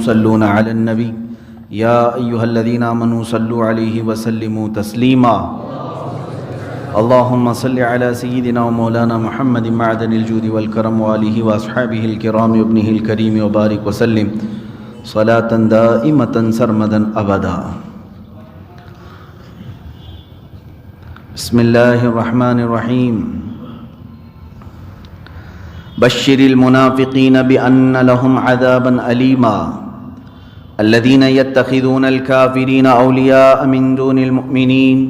صلون علی النبی یا ایہا الذین آمنوا صلوا علیہ وسلموا تسلیما اللہم صل علی سیدنا و مولانا محمد معدن الجود والکرم وآلہ واصحابہ الکرام ابنہ الکریم وبارک وسلم صلاة دائمة سرمدا ابدا۔ بسم اللہ الرحمن الرحیم۔ بشر المنافقین بأن لهم عذابا علیما الذین یتخذون الکافرین اولیاء من دون المؤمنین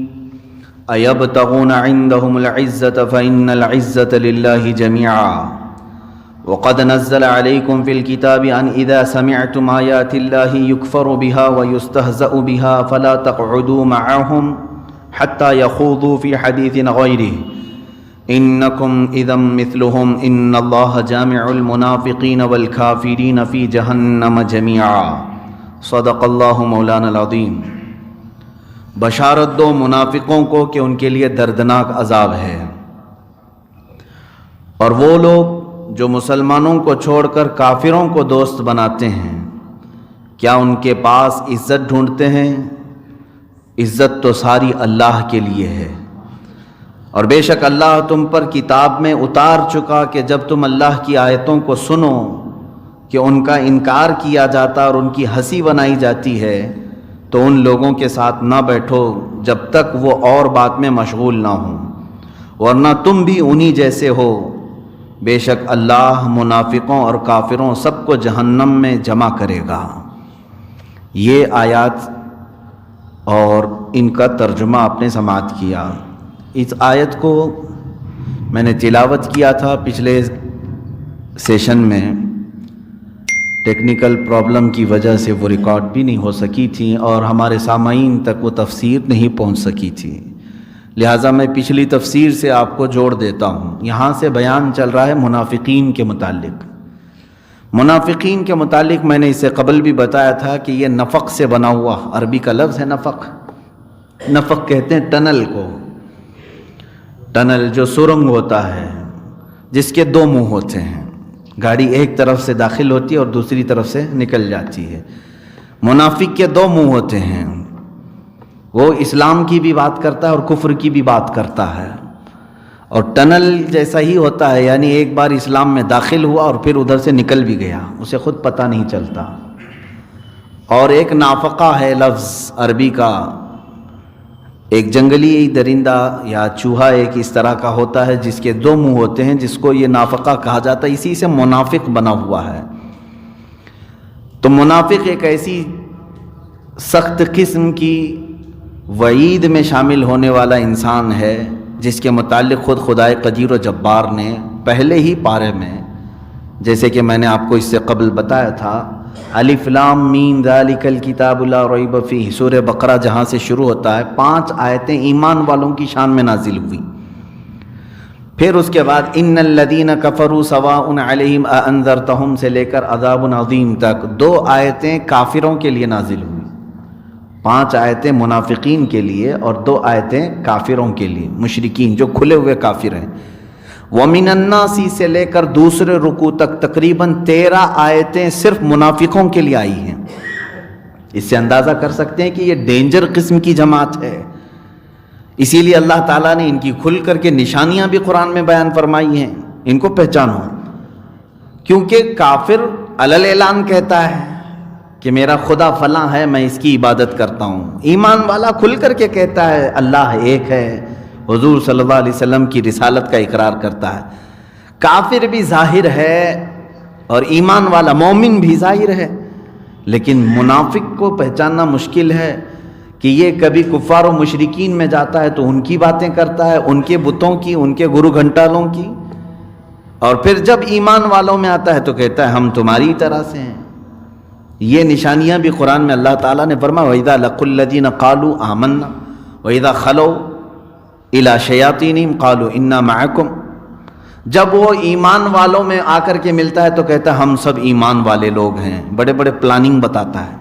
ایبتغون عندهم العزة فإن العزة لله جميعا وقد نزل عليكم في الكتاب أن إذا سمعتم آيات الله يكفر بها ويستهزأ بها فلا تقعدوا معهم حتى يخوضوا في حديث غيره إنكم إذا مثلهم إن الله جامع المنافقين والكافرين في جهنم جميعا صدق الله مولانا العظیم۔ بشارت دو منافقوں کو کہ ان کے لیے دردناک عذاب ہے، اور وہ لوگ جو مسلمانوں کو چھوڑ کر کافروں کو دوست بناتے ہیں، کیا ان کے پاس عزت ڈھونڈتے ہیں؟ عزت تو ساری اللہ کے لیے ہے، اور بے شک اللہ تم پر کتاب میں اتار چکا کہ جب تم اللہ کی آیتوں کو سنو کہ ان کا انکار کیا جاتا اور ان کی ہنسی بنائی جاتی ہے تو ان لوگوں کے ساتھ نہ بیٹھو جب تک وہ اور بات میں مشغول نہ ہوں، ورنہ تم بھی انہی جیسے ہو۔ بے شک اللہ منافقوں اور کافروں سب کو جہنم میں جمع کرے گا۔ یہ آیات اور ان کا ترجمہ آپ نے سماعت کیا۔ اس آیت کو میں نے تلاوت کیا تھا پچھلے سیشن میں، ٹیکنیکل پرابلم کی وجہ سے وہ ریکارڈ بھی نہیں ہو سکی تھی اور ہمارے سامعین تک وہ تفسیر نہیں پہنچ سکی تھی، لہٰذا میں پچھلی تفسیر سے آپ کو جوڑ دیتا ہوں۔ یہاں سے بیان چل رہا ہے منافقین کے متعلق۔ منافقین کے متعلق میں نے اس سے قبل بھی بتایا تھا کہ یہ نفق سے بنا ہوا عربی کا لفظ ہے۔ نفق کہتے ہیں ٹنل کو، ٹنل جو سرنگ ہوتا ہے جس کے دو منہ ہوتے ہیں، گاڑی ایک طرف سے داخل ہوتی ہے اور دوسری طرف سے نکل جاتی ہے۔ منافق کے دو منہ ہوتے ہیں، وہ اسلام کی بھی بات کرتا ہے اور کفر کی بھی بات کرتا ہے، اور ٹنل جیسا ہی ہوتا ہے، یعنی ایک بار اسلام میں داخل ہوا اور پھر ادھر سے نکل بھی گیا، اسے خود پتہ نہیں چلتا۔ اور ایک نافقہ ہے لفظ عربی کا، ایک جنگلی درندہ یا چوہا ایک اس طرح کا ہوتا ہے جس کے دو منہ ہوتے ہیں، جس کو یہ نافقہ کہا جاتا ہے، اسی سے منافق بنا ہوا ہے۔ تو منافق ایک ایسی سخت قسم کی وعید میں شامل ہونے والا انسان ہے جس کے متعلق خود خدائے قدیر و جبار نے پہلے ہی پارے میں، جیسے کہ میں نے آپ کو اس سے قبل بتایا تھا، الف لام میم ذالک الکتاب لا ریب فیہ، سورہ بقرہ جہاں سے شروع ہوتا ہے، 5 آیتیں ایمان والوں کی شان میں نازل ہوئی۔ پھر اس کے بعد ان الذین کفروا سواء علیہم اانذرتہم سے لے کر عذاب عظیم تک 2 آیتیں کافروں کے لیے نازل ہوئی، 5 آیتیں منافقین کے لیے اور 2 آیتیں کافروں کے لیے، مشرکین جو کھلے ہوئے کافر ہیں۔ وَمِنَ النَّاسِ سے لے کر دوسرے رکوع تک تقریباً 13 آیتیں صرف منافقوں کے لیے آئی ہیں۔ اس سے اندازہ کر سکتے ہیں کہ یہ ڈینجر قسم کی جماعت ہے، اسی لیے اللہ تعالیٰ نے ان کی کھل کر کے نشانیاں بھی قرآن میں بیان فرمائی ہیں، ان کو پہچانو، کیونکہ کافر علی اعلان کہتا ہے کہ میرا خدا فلاں ہے، میں اس کی عبادت کرتا ہوں، ایمان والا کھل کر کے کہتا ہے اللہ ایک ہے، حضور صلی اللہ علیہ وسلم کی رسالت کا اقرار کرتا ہے۔ کافر بھی ظاہر ہے اور ایمان والا مومن بھی ظاہر ہے، لیکن منافق کو پہچاننا مشکل ہے کہ یہ کبھی کفار و مشرکین میں جاتا ہے تو ان کی باتیں کرتا ہے، ان کے بتوں کی، ان کے گرو گھنٹالوں کی، اور پھر جب ایمان والوں میں آتا ہے تو کہتا ہے ہم تمہاری طرح سے ہیں۔ یہ نشانیاں بھی قرآن میں اللہ تعالیٰ نے فرمایا وَإِذَا لَقُوا الَّذِينَ قَالُوا آمَنَّا وَإِذَا خَلَوْا إِلَىٰ شَيَاطِينِهِمْ قَالُوا إِنَّا مَعَكُمْ، جب وہ ایمان والوں میں آ کر کے ملتا ہے تو کہتا ہے ہم سب ایمان والے لوگ ہیں، بڑے بڑے پلاننگ بتاتا ہے،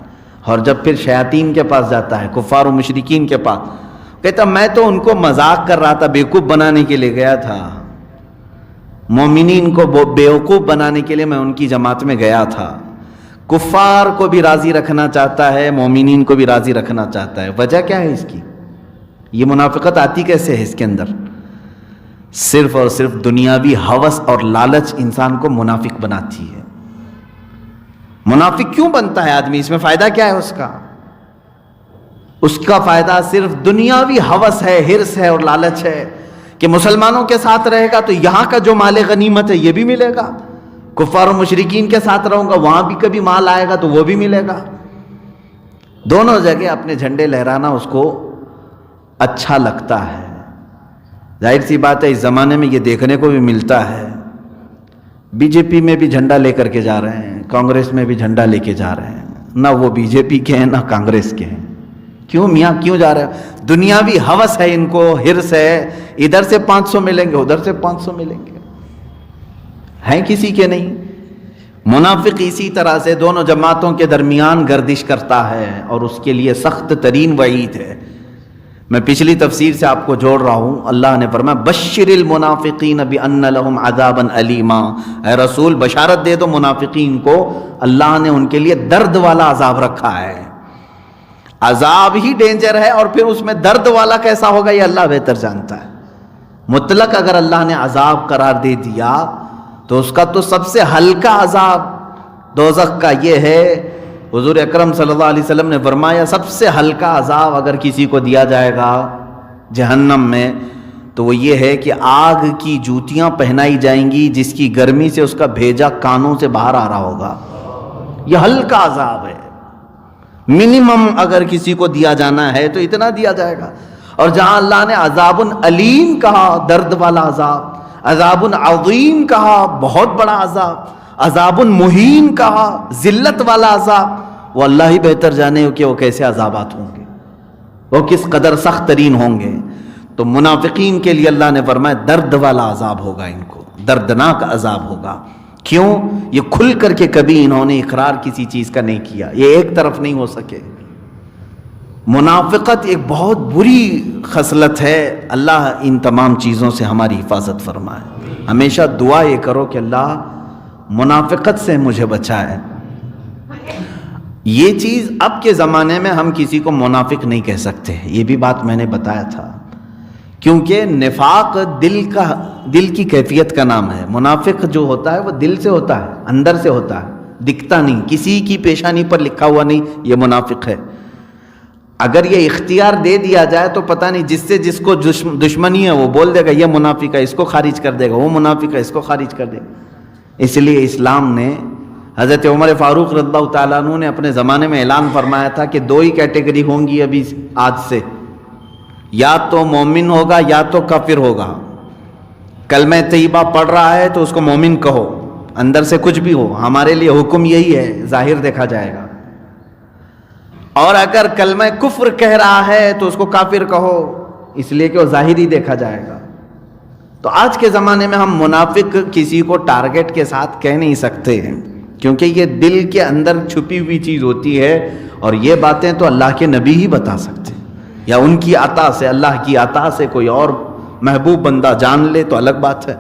اور جب پھر شیاطین کے پاس جاتا ہے، کفار و مشرکین کے پاس، کہتا میں تو ان کو مذاق کر رہا تھا، بیوقوف بنانے کے لیے گیا تھا، مومنین کو بیوقوف بنانے کے لیے میں ان کی جماعت میں گیا تھا۔ کفار کو بھی راضی رکھنا چاہتا ہے، مومنین کو بھی راضی رکھنا چاہتا ہے۔ وجہ کیا ہے اس کی؟ یہ منافقت آتی کیسے ہے اس کے اندر؟ صرف اور صرف دنیاوی ہوس اور لالچ انسان کو منافق بناتی ہے۔ منافق کیوں بنتا ہے آدمی؟ اس میں فائدہ کیا ہے اس کا؟ اس کا فائدہ صرف دنیاوی ہوس ہے، حرص ہے اور لالچ ہے کہ مسلمانوں کے ساتھ رہے گا تو یہاں کا جو مال غنیمت ہے یہ بھی ملے گا، کفار و مشرکین کے ساتھ رہوں گا وہاں بھی کبھی مال آئے گا تو وہ بھی ملے گا۔ دونوں جگہ اپنے جھنڈے لہرانا اس کو اچھا لگتا ہے۔ ظاہر سی بات ہے اس زمانے میں یہ دیکھنے کو بھی ملتا ہے، بی جے پی میں بھی جھنڈا لے کر کے جا رہے ہیں، کانگریس میں بھی جھنڈا لے کے جا رہے ہیں، نہ وہ بی جے پی کے ہیں نہ کانگریس کے ہیں۔ کیوں میاں کیوں جا رہے ہیں؟ دنیاوی ہوس ہے ان کو، حرص ہے، ادھر سے 500 ملیں گے ادھر سے 500 ملیں گے، ہیں کسی کے نہیں۔ منافق اسی طرح سے دونوں جماعتوں کے درمیان گردش کرتا ہے اور اس کے لیے سخت ترین وعید ہے۔ میں پچھلی تفسیر سے آپ کو جوڑ رہا ہوں، اللہ نے فرمایا بشر المنافقین بان لهم عذابا الیما، اے رسول بشارت دے دو منافقین کو، اللہ نے ان کے لیے درد والا عذاب رکھا ہے۔ عذاب ہی ڈینجر ہے اور پھر اس میں درد والا کیسا ہوگا یہ اللہ بہتر جانتا ہے۔ مطلق اگر اللہ نے عذاب قرار دے دیا تو اس کا تو سب سے ہلکا عذاب دوزخ کا یہ ہے۔ حضور اکرم صلی اللہ علیہ وسلم نے فرمایا سب سے ہلکا عذاب اگر کسی کو دیا جائے گا جہنم میں تو وہ یہ ہے کہ آگ کی جوتیاں پہنائی جائیں گی جس کی گرمی سے اس کا بھیجا کانوں سے باہر آ رہا ہوگا۔ یہ ہلکا عذاب ہے، منیمم اگر کسی کو دیا جانا ہے تو اتنا دیا جائے گا۔ اور جہاں اللہ نے عذاب علیم کہا، درد والا عذاب، عذاب عظیم کہا، بہت بڑا عذاب، عذاب مہین کہا، ذلت والا عذاب، وہ اللہ ہی بہتر جانے کہ وہ کیسے عذابات ہوں گے، وہ کس قدر سخت ترین ہوں گے۔ تو منافقین کے لیے اللہ نے فرمایا درد والا عذاب ہوگا، ان کو دردناک عذاب ہوگا۔ کیوں؟ یہ کھل کر کے کبھی انہوں نے اقرار کسی چیز کا نہیں کیا، یہ ایک طرف نہیں ہو سکے۔ منافقت ایک بہت بری خصلت ہے، اللہ ان تمام چیزوں سے ہماری حفاظت فرمائے۔ ہمیشہ دعا یہ کرو کہ اللہ منافقت سے مجھے بچائے۔ یہ چیز اب کے زمانے میں ہم کسی کو منافق نہیں کہہ سکتے، یہ بھی بات میں نے بتایا تھا، کیونکہ نفاق دل کی کیفیت کا نام ہے۔ منافق جو ہوتا ہے وہ دل سے ہوتا ہے، اندر سے ہوتا ہے، دکھتا نہیں، کسی کی پیشانی پر لکھا ہوا نہیں یہ منافق ہے۔ اگر یہ اختیار دے دیا جائے تو پتہ نہیں جس سے جس کو دشمنی ہے وہ بول دے گا یہ منافق ہے، اس کو خارج کر دے گا، وہ منافق ہے، اس کو خارج کر دے گا۔ اس لیے اسلام نے، حضرت عمر فاروق رضی اللہ تعالیٰ عنہ نے اپنے زمانے میں اعلان فرمایا تھا کہ دو ہی کیٹیگری ہوں گی ابھی آج سے، یا تو مومن ہوگا یا تو کافر ہوگا۔ کلمہ طیبہ پڑھ رہا ہے تو اس کو مومن کہو، اندر سے کچھ بھی ہو، ہمارے لیے حکم یہی ہے، ظاہر دیکھا جائے گا۔ اور اگر کلمہ کفر کہہ رہا ہے تو اس کو کافر کہو، اس لیے کہ وہ ظاہر ہی دیکھا جائے گا۔ تو آج کے زمانے میں ہم منافق کسی کو ٹارگٹ کے ساتھ کہہ نہیں سکتے ہیں، کیونکہ یہ دل کے اندر چھپی ہوئی چیز ہوتی ہے، اور یہ باتیں تو اللہ کے نبی ہی بتا سکتے ہیں، یا ان کی عطا سے، اللہ کی عطا سے کوئی اور محبوب بندہ جان لے تو الگ بات ہے،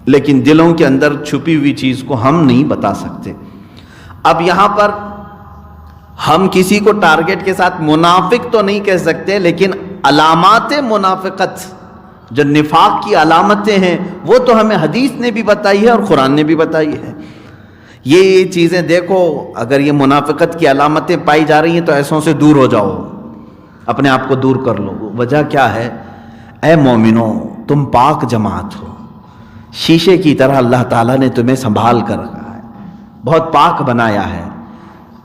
لیکن دلوں کے اندر چھپی ہوئی چیز کو ہم نہیں بتا سکتے۔ اب یہاں پر ہم کسی کو ٹارگٹ کے ساتھ منافق تو نہیں کہہ سکتے، لیکن علامات منافقت جو نفاق کی علامتیں ہیں وہ تو ہمیں حدیث نے بھی بتائی ہے اور قرآن نے بھی بتائی ہے۔ یہ چیزیں دیکھو، اگر یہ منافقت کی علامتیں پائی جا رہی ہیں تو ایسوں سے دور ہو جاؤ، اپنے آپ کو دور کر لو۔ وجہ کیا ہے؟ اے مومنو، تم پاک جماعت ہو، شیشے کی طرح اللہ تعالیٰ نے تمہیں سنبھال کر رکھا ہے، بہت پاک بنایا ہے،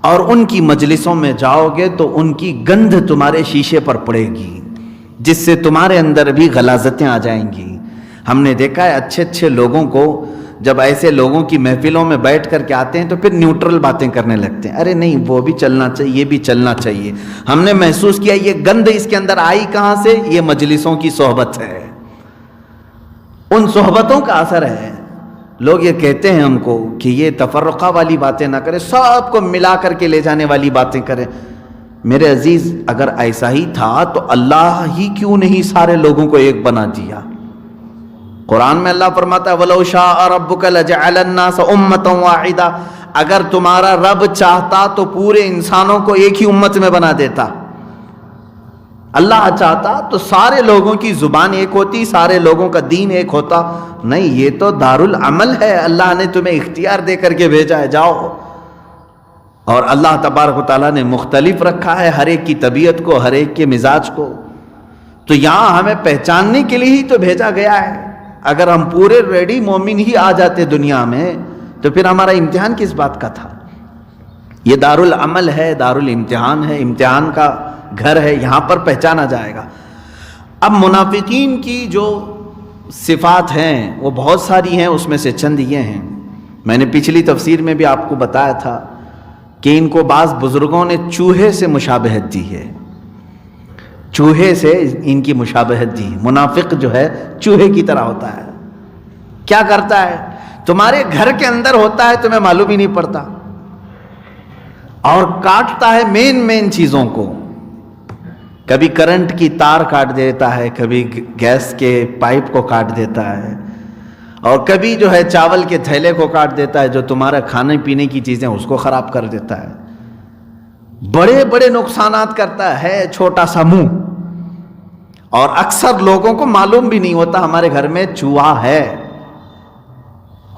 اور ان کی مجلسوں میں جاؤ گے تو ان کی گندھ تمہارے شیشے پر پڑے گی، جس سے تمہارے اندر بھی غلاظتیں آ جائیں گی۔ ہم نے دیکھا ہے اچھے اچھے لوگوں کو جب ایسے لوگوں کی محفلوں میں بیٹھ کر کے آتے ہیں تو پھر نیوٹرل باتیں کرنے لگتے ہیں، ارے نہیں وہ بھی چلنا چاہیے، یہ بھی چلنا چاہیے۔ ہم نے محسوس کیا یہ گند اس کے اندر آئی کہاں سے؟ یہ مجلسوں کی صحبت ہے، ان صحبتوں کا اثر ہے۔ لوگ یہ کہتے ہیں ہم کو کہ یہ تفرقہ والی باتیں نہ کریں، سب کو ملا کر کے لے جانے والی باتیں کریں۔ میرے عزیز، اگر ایسا ہی تھا تو اللہ ہی کیوں نہیں سارے لوگوں کو ایک بنا دیا؟ قرآن میں اللہ فرماتا ہے وَلَوْ شَاءَ رَبُّكَ لَجَعَلَ النَّاسَ أُمَّةً وَاحِدَةً، اگر تمہارا رب چاہتا تو پورے انسانوں کو ایک ہی امت میں بنا دیتا. اللہ چاہتا تو سارے لوگوں کی زبان ایک ہوتی، سارے لوگوں کا دین ایک ہوتا. نہیں، یہ تو دارالعمل ہے، اللہ نے تمہیں اختیار دے کر کے بھیجا ہے، جاؤ. اور اللہ تبارک و تعالیٰ نے مختلف رکھا ہے ہر ایک کی طبیعت کو، ہر ایک کے مزاج کو. تو یہاں ہمیں پہچاننے کے لیے ہی تو بھیجا گیا ہے. اگر ہم پورے ریڈی مومن ہی آ جاتے دنیا میں تو پھر ہمارا امتحان کس بات کا تھا؟ یہ دارالعمل ہے، دارالامتحان ہے، امتحان کا گھر ہے، یہاں پر پہچانا جائے گا. اب منافقین کی جو صفات ہیں وہ بہت ساری ہیں، اس میں سے چند یہ ہیں. میں نے پچھلی تفسیر میں بھی آپ کو بتایا تھا کہ ان کو بعض بزرگوں نے چوہے سے مشابہت دی ہے. چوہے سے ان کی مشابہت دی. منافق جو ہے چوہے کی طرح ہوتا ہے. کیا کرتا ہے؟ تمہارے گھر کے اندر ہوتا ہے، تمہیں معلوم ہی نہیں پڑتا، اور کاٹتا ہے مین چیزوں کو. کبھی کرنٹ کی تار کاٹ دیتا ہے، کبھی گیس کے پائپ کو کاٹ دیتا ہے، اور کبھی جو ہے چاول کے تھیلے کو کاٹ دیتا ہے، جو تمہارا کھانے پینے کی چیزیں اس کو خراب کر دیتا ہے. بڑے بڑے نقصانات کرتا ہے چھوٹا سا منہ. اور اکثر لوگوں کو معلوم بھی نہیں ہوتا ہمارے گھر میں چوہا ہے.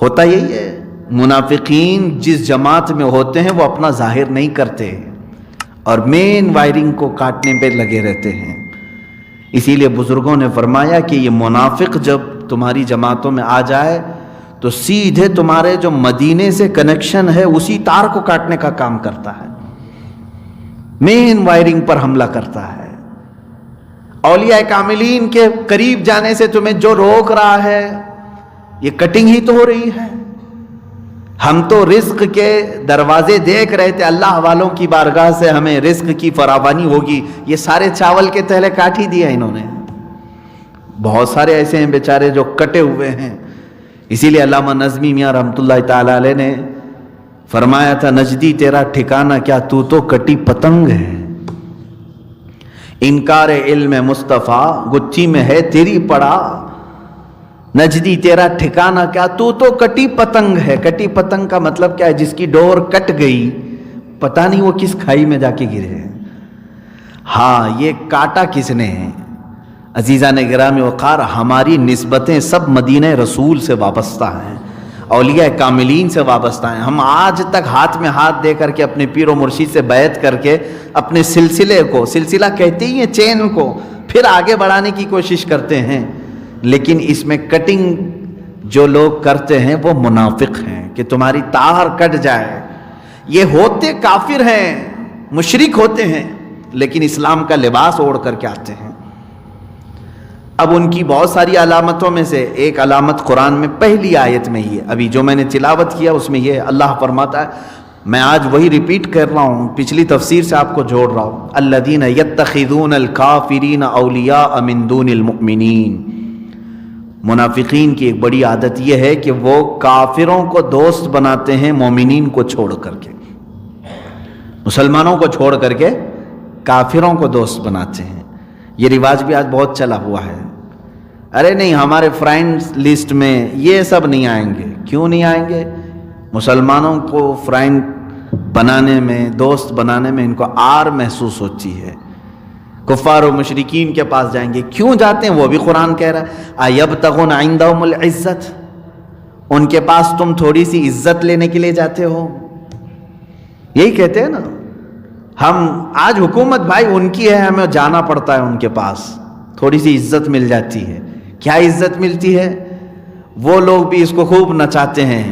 ہوتا یہی ہے. منافقین جس جماعت میں ہوتے ہیں وہ اپنا ظاہر نہیں کرتے اور مین وائرنگ کو کاٹنے پہ لگے رہتے ہیں. اسی لیے بزرگوں نے فرمایا کہ یہ منافق جب تمہاری جماعتوں میں آ جائے تو سیدھے تمہارے جو مدینے سے کنیکشن ہے اسی تار کو کاٹنے کا کام کرتا ہے، مین وائرنگ پر حملہ کرتا ہے. اولیاء کاملین کے قریب جانے سے تمہیں جو روک رہا ہے یہ کٹنگ ہی تو ہو رہی ہے. ہم تو رزق کے دروازے دیکھ رہے تھے، اللہ والوں کی بارگاہ سے ہمیں رزق کی فراوانی ہوگی. یہ سارے چاول کے تھیلے کاٹ ہی دیا انہوں نے. بہت سارے ایسے ہیں بیچارے جو کٹے ہوئے ہیں. اسی لیے علامہ نظمی میاں رحمۃ اللہ تعالی علیہ نے فرمایا تھا، نجدی تیرا ٹھکانہ کیا، تو تو کٹی پتنگ ہے. انکار علم مصطفیٰ گتھی میں ہے تیری پڑا، نجدی تیرا ٹھکانہ کیا، تو تو کٹی پتنگ ہے. کٹی پتنگ کا مطلب کیا ہے؟ جس کی ڈور کٹ گئی، پتہ نہیں وہ کس کھائی میں جا کے گرے. ہاں، یہ کاٹا کس نے ہے؟ عزیزان گرامی وقار، ہماری نسبتیں سب مدینہ رسول سے وابستہ ہیں، اولیاء کاملین سے وابستہ ہیں. ہم آج تک ہاتھ میں ہاتھ دے کر کے اپنے پیر و مرشد سے بیعت کر کے اپنے سلسلے کو، سلسلہ کہتے ہی ہیں چین کو، پھر آگے بڑھانے کی کوشش کرتے ہیں. لیکن اس میں کٹنگ جو لوگ کرتے ہیں وہ منافق ہیں کہ تمہاری تار کٹ جائے. یہ ہوتے کافر ہیں، مشرک ہوتے ہیں، لیکن اسلام کا لباس اوڑھ کر کے آتے ہیں. اب ان کی بہت ساری علامتوں میں سے ایک علامت قرآن میں پہلی آیت میں ہی ہے. ابھی جو میں نے تلاوت کیا اس میں یہ اللہ فرماتا ہے، میں آج وہی ریپیٹ کر رہا ہوں، پچھلی تفسیر سے آپ کو جوڑ رہا ہوں. الذین یتخذون الکافرین اولیاء من دون المؤمنین. منافقین کی ایک بڑی عادت یہ ہے کہ وہ کافروں کو دوست بناتے ہیں مومنین کو چھوڑ کر کے. مسلمانوں کو چھوڑ کر کے کافروں کو دوست بناتے ہیں. یہ رواج بھی آج بہت چلا ہوا ہے. ارے نہیں، ہمارے فرینڈز لسٹ میں یہ سب نہیں آئیں گے. کیوں نہیں آئیں گے؟ مسلمانوں کو فرینڈ بنانے میں، دوست بنانے میں ان کو آر محسوس ہوتی ہے. کفار و مشرکین کے پاس جائیں گے. کیوں جاتے ہیں؟ وہ بھی قرآن کہہ رہا ہے، ایبتغون عندہم العزت. ان کے پاس تم تھوڑی سی عزت لینے کے لیے جاتے ہو. یہی کہتے ہیں نا ہم. آج حکومت بھائی ان کی ہے، ہمیں جانا پڑتا ہے ان کے پاس، تھوڑی سی عزت مل جاتی ہے. کیا عزت ملتی ہے؟ وہ لوگ بھی اس کو خوب نچاتے ہیں.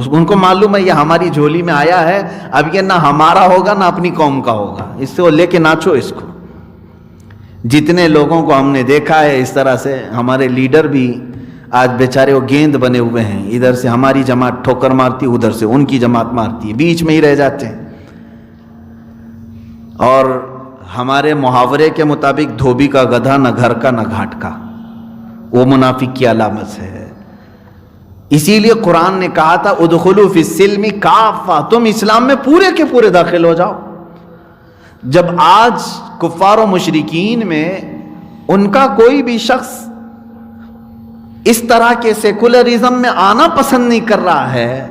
ان کو معلوم ہے یہ ہماری جھولی میں آیا ہے، اب یہ نہ ہمارا ہوگا نہ اپنی قوم کا ہوگا، اس سے وہ لے کے ناچو اس کو. جتنے لوگوں کو ہم نے دیکھا ہے اس طرح سے، ہمارے لیڈر بھی آج بیچارے وہ گیند بنے ہوئے ہیں. ادھر سے ہماری جماعت ٹھوکر مارتی، ادھر سے ان کی جماعت مارتی ہے، بیچ میں ہی رہ جاتے ہیں. اور ہمارے محاورے کے مطابق دھوبی کا گدھا نہ گھر کا نہ گھاٹ کا، وہ منافق کی علامت ہے. اسی لیے قرآن نے کہا تھا ادخلوا فی السلم کافہ، تم اسلام میں پورے کے پورے داخل ہو جاؤ. جب آج کفار و مشرکین میں ان کا کوئی بھی شخص اس طرح کے سیکولرزم میں آنا پسند نہیں کر رہا ہے،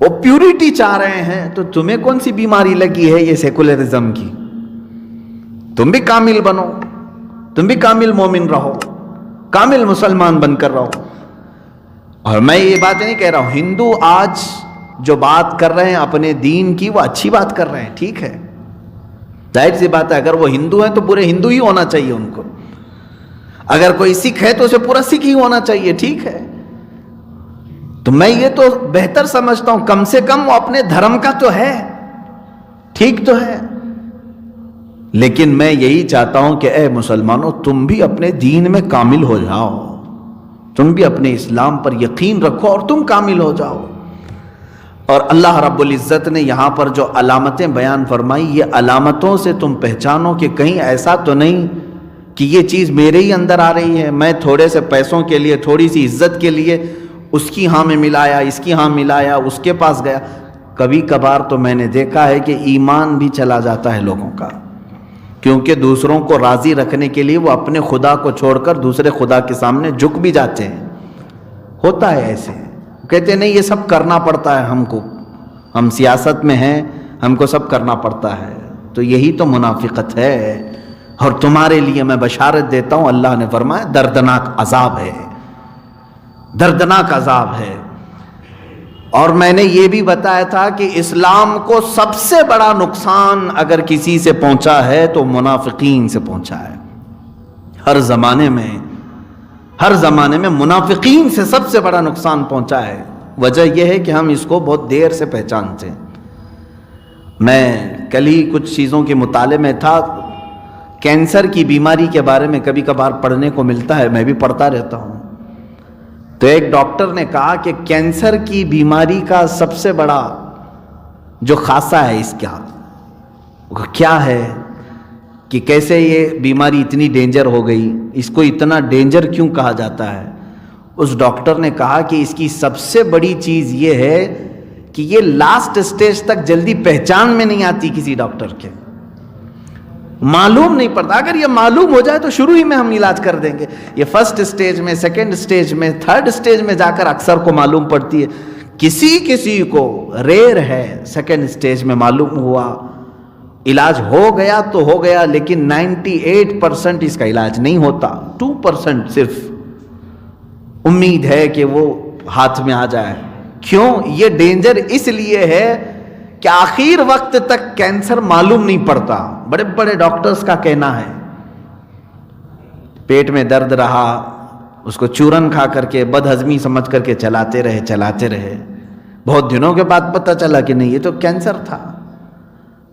وہ پیورٹی چاہ رہے ہیں، تو تمہیں کون سی بیماری لگی ہے یہ سیکولرزم کی؟ تم بھی کامل بنو، تم بھی کامل مومن رہو، کامل مسلمان بن کر رہو۔ اور میں یہ بات نہیں کہہ رہا ہوں، ہندو آج جو بات کر رہے ہیں اپنے دین کی وہ اچھی بات کر رہے ہیں، ٹھیک ہے، ظاہر سی بات ہے، اگر وہ ہندو ہیں تو پورے ہندو ہی ہونا چاہیے ان کو، اگر کوئی سکھ ہے تو اسے پورا سکھ ہی ہونا چاہیے، ٹھیک ہے۔ تو میں یہ تو بہتر سمجھتا ہوں، کم سے کم وہ اپنے دھرم کا تو ہے، ٹھیک تو ہے۔ لیکن میں یہی چاہتا ہوں کہ اے مسلمانوں، تم بھی اپنے دین میں کامل ہو جاؤ، تم بھی اپنے اسلام پر یقین رکھو اور تم کامل ہو جاؤ۔ اور اللہ رب العزت نے یہاں پر جو علامتیں بیان فرمائی، یہ علامتوں سے تم پہچانو کہ کہیں ایسا تو نہیں کہ یہ چیز میرے ہی اندر آ رہی ہے، میں تھوڑے سے پیسوں کے لیے، تھوڑی سی عزت کے لیے اس کی ہاں میں ملایا، اس کی ہاں ملایا، اس کے پاس گیا۔ کبھی کبھار تو میں نے دیکھا ہے کہ ایمان بھی چلا جاتا ہے لوگوں کا، کیونکہ دوسروں کو راضی رکھنے کے لیے وہ اپنے خدا کو چھوڑ کر دوسرے خدا کے سامنے جھک بھی جاتے ہیں۔ ہوتا ہے ایسے، کہتے ہیں نہیں یہ سب کرنا پڑتا ہے ہم کو، ہم سیاست میں ہیں، ہم کو سب کرنا پڑتا ہے۔ تو یہی تو منافقت ہے۔ اور تمہارے لیے میں بشارت دیتا ہوں، اللہ نے فرمایا دردناک عذاب ہے، دردناک عذاب ہے۔ اور میں نے یہ بھی بتایا تھا کہ اسلام کو سب سے بڑا نقصان اگر کسی سے پہنچا ہے تو منافقین سے پہنچا ہے۔ ہر زمانے میں منافقین سے سب سے بڑا نقصان پہنچا ہے۔ وجہ یہ ہے کہ ہم اس کو بہت دیر سے پہچانتے ہیں۔ میں کل ہی کچھ چیزوں کے مطالعے میں تھا، کینسر کی بیماری کے بارے میں کبھی کبھار پڑھنے کو ملتا ہے، میں بھی پڑھتا رہتا ہوں۔ تو ایک ڈاکٹر نے کہا کہ کینسر کی بیماری کا سب سے بڑا جو خاصہ ہے اس کا کیا ہے، کہ کیسے یہ بیماری اتنی ڈینجر ہو گئی، اس کو اتنا ڈینجر کیوں کہا جاتا ہے۔ اس ڈاکٹر نے کہا کہ اس کی سب سے بڑی چیز یہ ہے کہ یہ لاسٹ سٹیج تک جلدی پہچان میں نہیں آتی کسی ڈاکٹر کے، معلوم نہیں پڑتا۔ اگر یہ معلوم ہو جائے تو شروع ہی میں ہم علاج کر دیں گے۔ یہ فرسٹ سٹیج میں، سیکنڈ سٹیج میں، تھرڈ سٹیج میں جا کر اکثر کو معلوم پڑتی ہے، کسی کو ریئر ہے سیکنڈ سٹیج میں معلوم ہوا، علاج ہو گیا تو ہو گیا، لیکن 98% اس کا علاج نہیں ہوتا، 2% صرف امید ہے کہ وہ ہاتھ میں آ جائے۔ کیوں؟ یہ ڈینجر اس لیے ہے کہ آخر وقت تک کینسر معلوم نہیں پڑتا۔ بڑے بڑے ڈاکٹرز کا کہنا ہے پیٹ میں درد رہا، اس کو چورن کھا کر کے بد ہضمی سمجھ کر کے چلاتے رہے، بہت دنوں کے بعد پتہ چلا کہ نہیں یہ تو کینسر تھا۔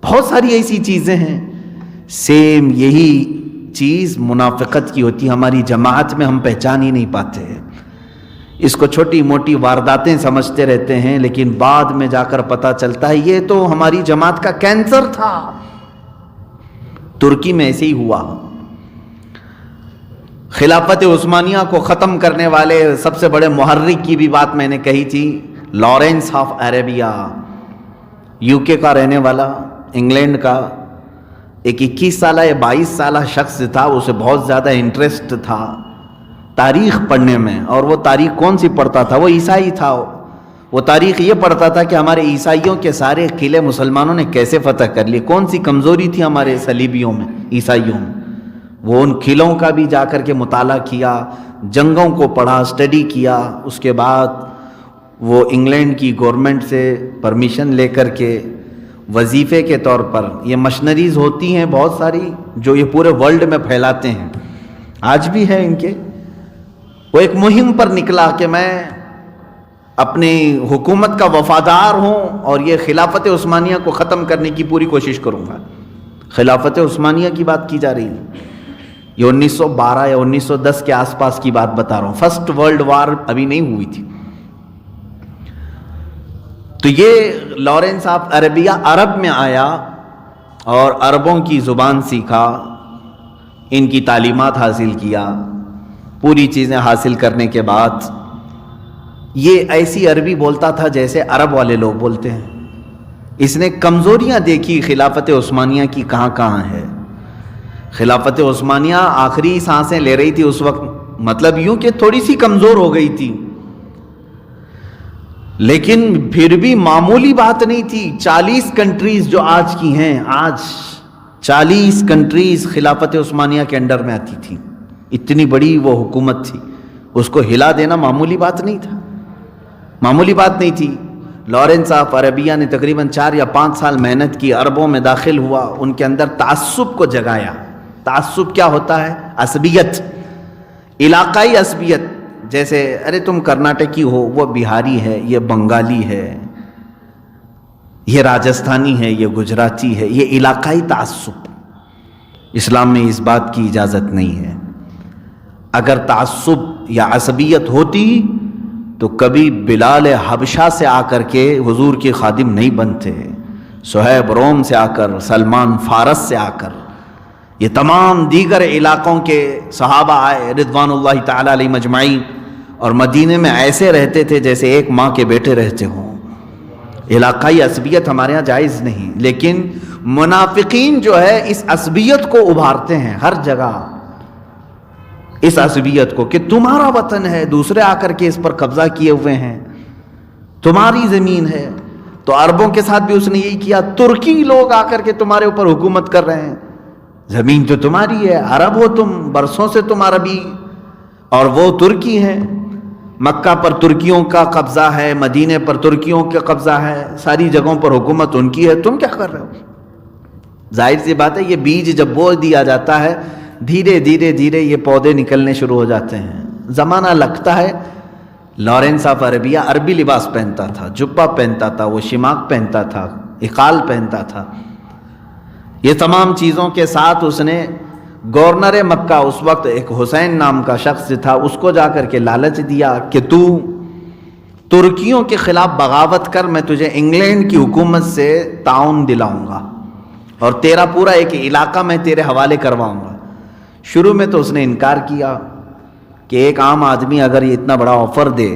بہت ساری ایسی چیزیں ہیں۔ سیم یہی چیز منافقت کی ہوتی ہے، ہماری جماعت میں ہم پہچان ہی نہیں پاتے، اس کو چھوٹی موٹی وارداتیں سمجھتے رہتے ہیں، لیکن بعد میں جا کر پتہ چلتا ہے یہ تو ہماری جماعت کا کینسر تھا۔ ترکی میں ایسے ہی ہوا۔ خلافت عثمانیہ کو ختم کرنے والے سب سے بڑے محرک کی بھی بات میں نے کہی تھی، لارنس آف عربیہ، UK کا رہنے والا، انگلینڈ کا، ایک 21 سالہ یا 22 سالہ شخص تھا، اسے بہت زیادہ انٹرسٹ تھا تاریخ پڑھنے میں، اور وہ تاریخ کون سی پڑھتا تھا؟ وہ عیسائی تھا۔ وہ تاریخ یہ پڑھتا تھا کہ ہمارے عیسائیوں کے سارے قلعے مسلمانوں نے کیسے فتح کر لیے، کون سی کمزوری تھی ہمارے صلیبیوں میں، عیسائیوں میں۔ وہ ان قلعوں کا بھی جا کر کے مطالعہ کیا، جنگوں کو پڑھا، اسٹڈی کیا۔ اس کے بعد وہ انگلینڈ کی گورنمنٹ سے پرمیشن لے کر کے وظیفے کے طور پر، یہ مشنریز ہوتی ہیں بہت ساری جو یہ پورے ورلڈ میں پھیلاتے ہیں، آج بھی ہے ان کے، وہ ایک مہم پر نکلا کہ میں اپنی حکومت کا وفادار ہوں اور یہ خلافت عثمانیہ کو ختم کرنے کی پوری کوشش کروں گا۔ خلافت عثمانیہ کی بات کی جا رہی ہے، یہ 1912 یا 1910 کے آس پاس کی بات بتا رہا ہوں، فرسٹ ورلڈ وار ابھی نہیں ہوئی تھی۔ تو یہ لارنس آف عربیہ عرب میں آیا اور عربوں کی زبان سیکھا، ان کی تعلیمات حاصل کیا، پوری چیزیں حاصل کرنے کے بعد یہ ایسی عربی بولتا تھا جیسے عرب والے لوگ بولتے ہیں۔ اس نے کمزوریاں دیکھی خلافت عثمانیہ کی کہاں کہاں ہے۔ خلافت عثمانیہ آخری سانسیں لے رہی تھی اس وقت، مطلب یوں کہ تھوڑی سی کمزور ہو گئی تھی۔ لیکن پھر بھی معمولی بات نہیں تھی. 40 کنٹریز جو آج کی ہیں، آج 40 کنٹریز خلافت عثمانیہ کے انڈر میں آتی تھیں. اتنی بڑی وہ حکومت تھی، اس کو ہلا دینا معمولی بات نہیں تھا، معمولی بات نہیں تھی. لارنس آف عربیہ نے تقریباً 4 یا 5 سال محنت کی، عربوں میں داخل ہوا، ان کے اندر تعصب کو جگایا. تعصب کیا ہوتا ہے؟ عصبیت، علاقائی عصبیت. جیسے ارے تم کرناٹکی ہو، وہ بہاری ہے، یہ بنگالی ہے، یہ راجستھانی ہے، یہ گجراتی ہے. یہ علاقائی تعصب، اسلام میں اس بات کی اجازت نہیں ہے. اگر تعصب یا عصبیت ہوتی تو کبھی بلال حبشہ سے آ کر کے حضور کے خادم نہیں بنتے، صہیب روم سے آ کر، سلمان فارس سے آ کر، یہ تمام دیگر علاقوں کے صحابہ آئے رضوان اللہ تعالی علیہ مجمعین، اور مدینے میں ایسے رہتے تھے جیسے ایک ماں کے بیٹے رہتے ہوں. علاقائی عصبیت ہمارے ہاں جائز نہیں. لیکن منافقین جو ہے اس عصبیت کو ابھارتے ہیں ہر جگہ، اس عصبیت کو کہ تمہارا وطن ہے، دوسرے آ کر کے اس پر قبضہ کیے ہوئے ہیں، تمہاری زمین ہے. تو عربوں کے ساتھ بھی اس نے یہی کیا. ترکی لوگ آ کر کے تمہارے اوپر حکومت کر رہے ہیں، زمین تو تمہاری ہے، عرب ہو تم، برسوں سے تم عربی، اور وہ ترکی ہیں. مکہ پر ترکیوں کا قبضہ ہے، مدینے پر ترکیوں کا قبضہ ہے، ساری جگہوں پر حکومت ان کی ہے. تم کیا کر رہے ہو؟ ظاہر سی بات ہے یہ بیج جب بو دیا جاتا ہے، دھیرے دھیرے دھیرے یہ پودے نکلنے شروع ہو جاتے ہیں. زمانہ لگتا ہے. لارنس آف عربیہ عربی لباس پہنتا تھا، جبہ پہنتا تھا، وہ شماغ پہنتا تھا، اقال پہنتا تھا. یہ تمام چیزوں کے ساتھ اس نے گورنر مکہ، اس وقت ایک حسین نام کا شخص تھا، اس کو جا کر کے لالچ دیا کہ تو ترکیوں کے خلاف بغاوت کر، میں تجھے انگلینڈ کی حکومت سے تعاون دلاؤں گا اور تیرا پورا ایک علاقہ میں تیرے حوالے کرواؤں گا. شروع میں تو اس نے انکار کیا کہ ایک عام آدمی اگر یہ اتنا بڑا آفر دے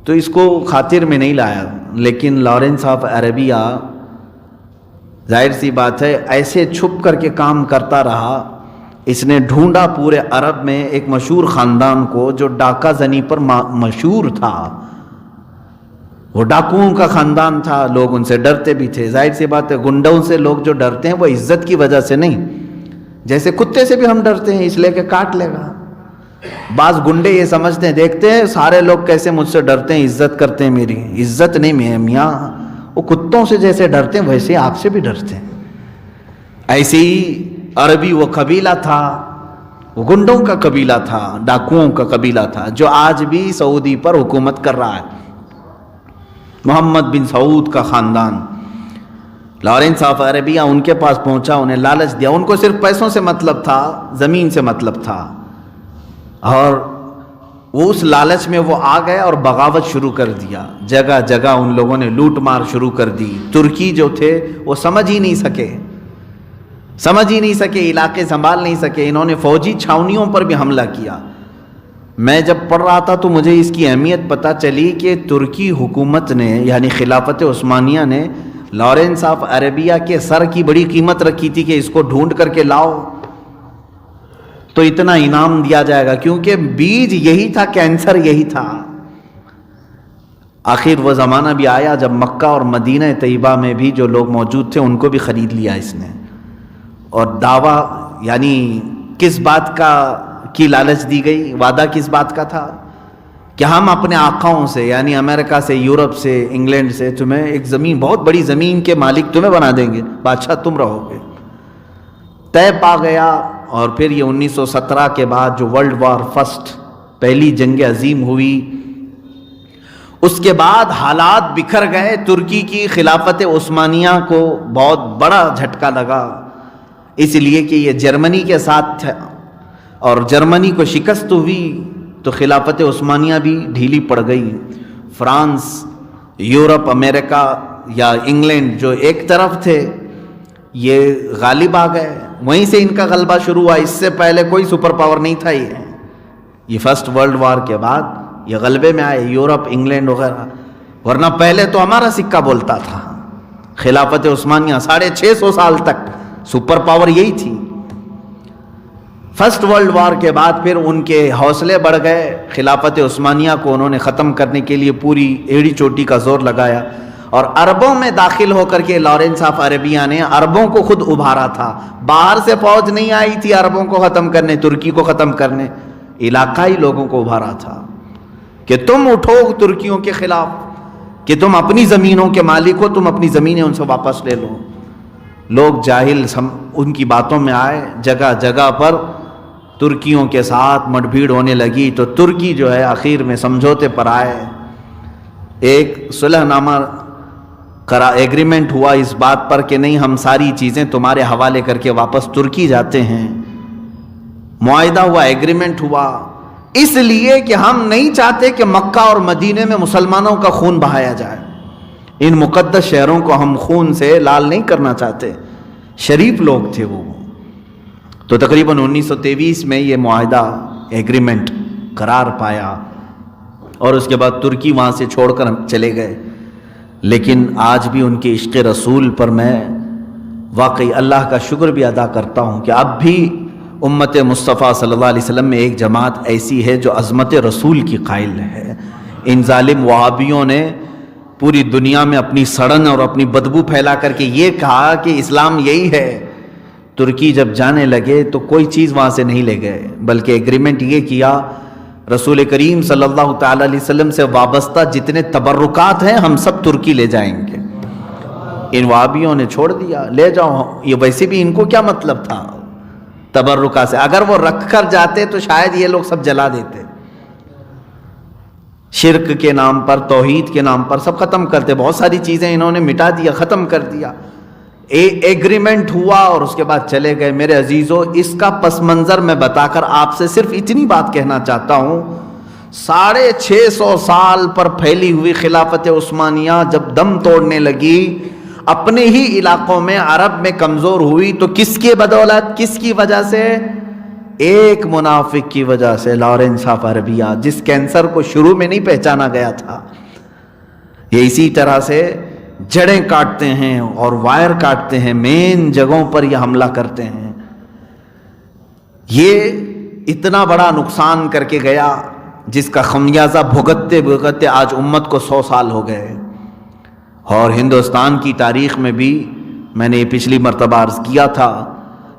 تو اس کو خاطر میں نہیں لایا. لیکن لارنس آف عربیہ ظاہر سی بات ہے ایسے چھپ کر کے کام کرتا رہا. اس نے ڈھونڈا پورے عرب میں ایک مشہور خاندان کو جو ڈاکہ زنی پر مشہور تھا. وہ ڈاکوؤں کا خاندان تھا، لوگ ان سے ڈرتے بھی تھے. ظاہر سی بات ہے گنڈوں سے لوگ جو ڈرتے ہیں وہ عزت کی وجہ سے نہیں، جیسے کتے سے بھی ہم ڈرتے ہیں اس لیے کہ کاٹ لے گا. بعض گنڈے یہ سمجھتے ہیں، دیکھتے ہیں سارے لوگ کیسے مجھ سے ڈرتے ہیں، عزت کرتے ہیں میری. عزت نہیں میاں، وہ کتوں سے جیسے ڈرتے ہیں ویسے آپ سے بھی ڈرتے ہیں. ایسے ہی عربی وہ قبیلہ تھا، وہ گنڈوں کا قبیلہ تھا، ڈاکوؤں کا قبیلہ تھا، جو آج بھی سعودی پر حکومت کر رہا ہے. محمد بن سعود کا خاندان. لارنس آف عربیہ ان کے پاس پہنچا، انہیں لالچ دیا. ان کو صرف پیسوں سے مطلب تھا، زمین سے مطلب تھا، اور وہ اس لالچ میں وہ آ گئے اور بغاوت شروع کر دیا. جگہ جگہ ان لوگوں نے لوٹ مار شروع کر دی. ترکی جو تھے وہ سمجھ ہی نہیں سکے، علاقے سنبھال نہیں سکے. انہوں نے فوجی چھاونیوں پر بھی حملہ کیا. میں جب پڑھ رہا تھا تو مجھے اس کی اہمیت پتہ چلی کہ ترکی حکومت نے یعنی خلافت عثمانیہ نے لارنس آف عربیہ کے سر کی بڑی قیمت رکھی تھی کہ اس کو ڈھونڈ کر کے لاؤ تو اتنا انعام دیا جائے گا، کیونکہ بیج یہی تھا، کینسر یہی تھا. آخر وہ زمانہ بھی آیا جب مکہ اور مدینہ طیبہ میں بھی جو لوگ موجود تھے ان کو بھی خرید لیا اس نے. اور دعویٰ یعنی کس بات کی لالچ دی گئی، وعدہ کس بات کا تھا کہ ہم اپنے آقاؤں سے یعنی امریکہ سے، یورپ سے، انگلینڈ سے تمہیں ایک زمین، بہت بڑی زمین کے مالک تمہیں بنا دیں گے، بادشاہ تم رہو گے. طے پا گیا. اور پھر یہ 1917 کے بعد جو ورلڈ وار فرسٹ، پہلی جنگ عظیم ہوئی، اس کے بعد حالات بکھر گئے. ترکی کی خلافت عثمانیہ کو بہت بڑا جھٹکا لگا، اس لیے کہ یہ جرمنی کے ساتھ تھا اور جرمنی کو شکست ہوئی تو خلافت عثمانیہ بھی ڈھیلی پڑ گئی. فرانس، یورپ، امریکہ یا انگلینڈ جو ایک طرف تھے یہ غالب آ گئے، وہیں سے ان کا غلبہ شروع ہوا. اس سے پہلے کوئی سپر پاور نہیں تھا. یہ فرسٹ ورلڈ وار کے بعد یہ غلبے میں آئے یورپ، انگلینڈ وغیرہ، ورنہ پہلے تو ہمارا سکہ بولتا تھا. خلافت عثمانیہ 650 سال تک سپر پاور یہی تھی. فرسٹ ورلڈ وار کے بعد پھر ان کے حوصلے بڑھ گئے، خلافت عثمانیہ کو انہوں نے ختم کرنے کے لیے پوری ایڑی چوٹی کا زور لگایا، اور عربوں میں داخل ہو کر کے لارنس آف عربیہ نے عربوں کو خود ابھارا تھا۔ باہر سے فوج نہیں آئی تھی عربوں کو ختم کرنے، ترکی کو ختم کرنے، علاقائی لوگوں کو ابھارا تھا کہ تم اٹھو ترکیوں کے خلاف، کہ تم اپنی زمینوں کے مالک ہو، تم اپنی زمینیں ان سے واپس لے لو۔ لوگ جاہل ان کی باتوں میں آئے، جگہ جگہ پر ترکیوں کے ساتھ مٹ بھیڑ ہونے لگی، تو ترکی جو ہے آخر میں سمجھوتے پر آئے، ایک صلح نامہ ایگریمنٹ ہوا اس بات پر کہ نہیں، ہم ساری چیزیں تمہارے حوالے کر کے واپس ترکی جاتے ہیں۔ معاہدہ ہوا، ایگریمنٹ ہوا، اس لیے کہ ہم نہیں چاہتے کہ مکہ اور مدینے میں مسلمانوں کا خون بہایا جائے، ان مقدس شہروں کو ہم خون سے لال نہیں کرنا چاہتے۔ شریف لوگ تھے وہ۔ تو تقریباً 1923 میں یہ معاہدہ ایگریمنٹ قرار پایا، اور اس کے بعد ترکی وہاں سے چھوڑ کر چلے گئے۔ لیکن آج بھی ان کے عشق رسول پر میں واقعی اللہ کا شکر بھی ادا کرتا ہوں کہ اب بھی امت مصطفیٰ صلی اللہ علیہ وسلم میں ایک جماعت ایسی ہے جو عظمت رسول کی قائل ہے۔ ان ظالم وہابیوں نے پوری دنیا میں اپنی سڑن اور اپنی بدبو پھیلا کر کے یہ کہا کہ اسلام یہی ہے۔ ترکی جب جانے لگے تو کوئی چیز وہاں سے نہیں لے گئے، بلکہ ایگریمنٹ یہ کیا، رسول کریم صلی اللہ تعالی علیہ وسلم سے وابستہ جتنے تبرکات ہیں ہم سب ترکی لے جائیں گے۔ ان وہابیوں نے چھوڑ دیا، لے جاؤ، یہ ویسے بھی ان کو کیا مطلب تھا تبرکات سے، اگر وہ رکھ کر جاتے تو شاید یہ لوگ سب جلا دیتے، شرک کے نام پر، توحید کے نام پر سب ختم کرتے، بہت ساری چیزیں انہوں نے مٹا دیا، ختم کر دیا۔ ایگریمنٹ ہوا اور اس کے بعد چلے گئے۔ میرے عزیزو، اس کا پس منظر میں بتا کر آپ سے صرف اتنی بات کہنا چاہتا ہوں، 650 سال پر پھیلی ہوئی خلافت عثمانیہ جب دم توڑنے لگی، اپنے ہی علاقوں میں عرب میں کمزور ہوئی، تو کس کی بدولت، کس کی وجہ سے؟ ایک منافق کی وجہ سے، لارنس آف عربیہ، جس کینسر کو شروع میں نہیں پہچانا گیا تھا۔ یہ اسی طرح سے جڑیں کاٹتے ہیں اور وائر کاٹتے ہیں، مین جگہوں پر یہ حملہ کرتے ہیں۔ یہ اتنا بڑا نقصان کر کے گیا جس کا خمیازہ بھگتتے بھگتتے آج امت کو 100 سال ہو گئے۔ اور ہندوستان کی تاریخ میں بھی میں نے یہ پچھلی مرتبہ عرض کیا تھا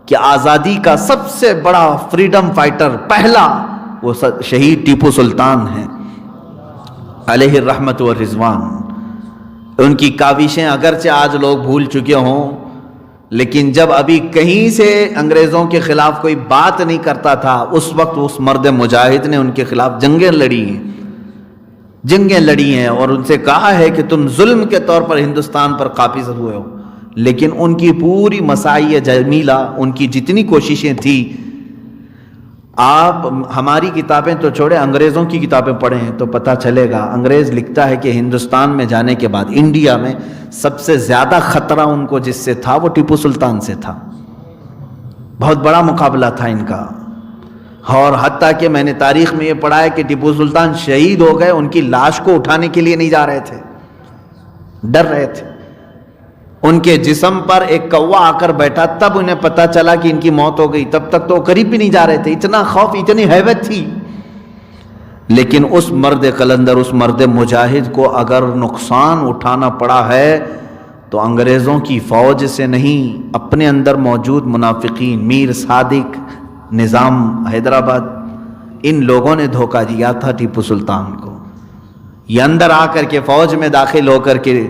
کہ آزادی کا سب سے بڑا فریڈم فائٹر پہلا وہ شہید ٹیپو سلطان ہیں علیہ الرحمت والرضوان۔ ان کی کاوشیں اگرچہ آج لوگ بھول چکے ہوں، لیکن جب ابھی کہیں سے انگریزوں کے خلاف کوئی بات نہیں کرتا تھا، اس وقت اس مرد مجاہد نے ان کے خلاف جنگیں لڑی ہیں اور ان سے کہا ہے کہ تم ظلم کے طور پر ہندوستان پر قابض ہوئے ہو، لیکن ان کی پوری مساعی جمیلہ، ان کی جتنی کوششیں تھیں، آپ ہماری کتابیں تو چھوڑے، انگریزوں کی کتابیں پڑھیں تو پتہ چلے گا۔ انگریز لکھتا ہے کہ ہندوستان میں جانے کے بعد انڈیا میں سب سے زیادہ خطرہ ان کو جس سے تھا وہ ٹیپو سلطان سے تھا، بہت بڑا مقابلہ تھا ان کا۔ اور حتیٰ کہ میں نے تاریخ میں یہ پڑھا ہے کہ ٹیپو سلطان شہید ہو گئے، ان کی لاش کو اٹھانے کے لیے نہیں جا رہے تھے، ڈر رہے تھے۔ ان کے جسم پر ایک کوا آ کر بیٹھا، تب انہیں پتا چلا کہ ان کی موت ہو گئی، تب تک تو قریب بھی نہیں جا رہے تھے، اتنا خوف، اتنی ہیبت تھی۔ لیکن اس مرد قلندر، اس مرد مجاہد کو اگر نقصان اٹھانا پڑا ہے تو انگریزوں کی فوج سے نہیں، اپنے اندر موجود منافقین، میر صادق، نظام حیدرآباد، ان لوگوں نے دھوکہ دیا تھا ٹیپو سلطان کو۔ یہ اندر آ کر کے فوج میں داخل ہو کر کے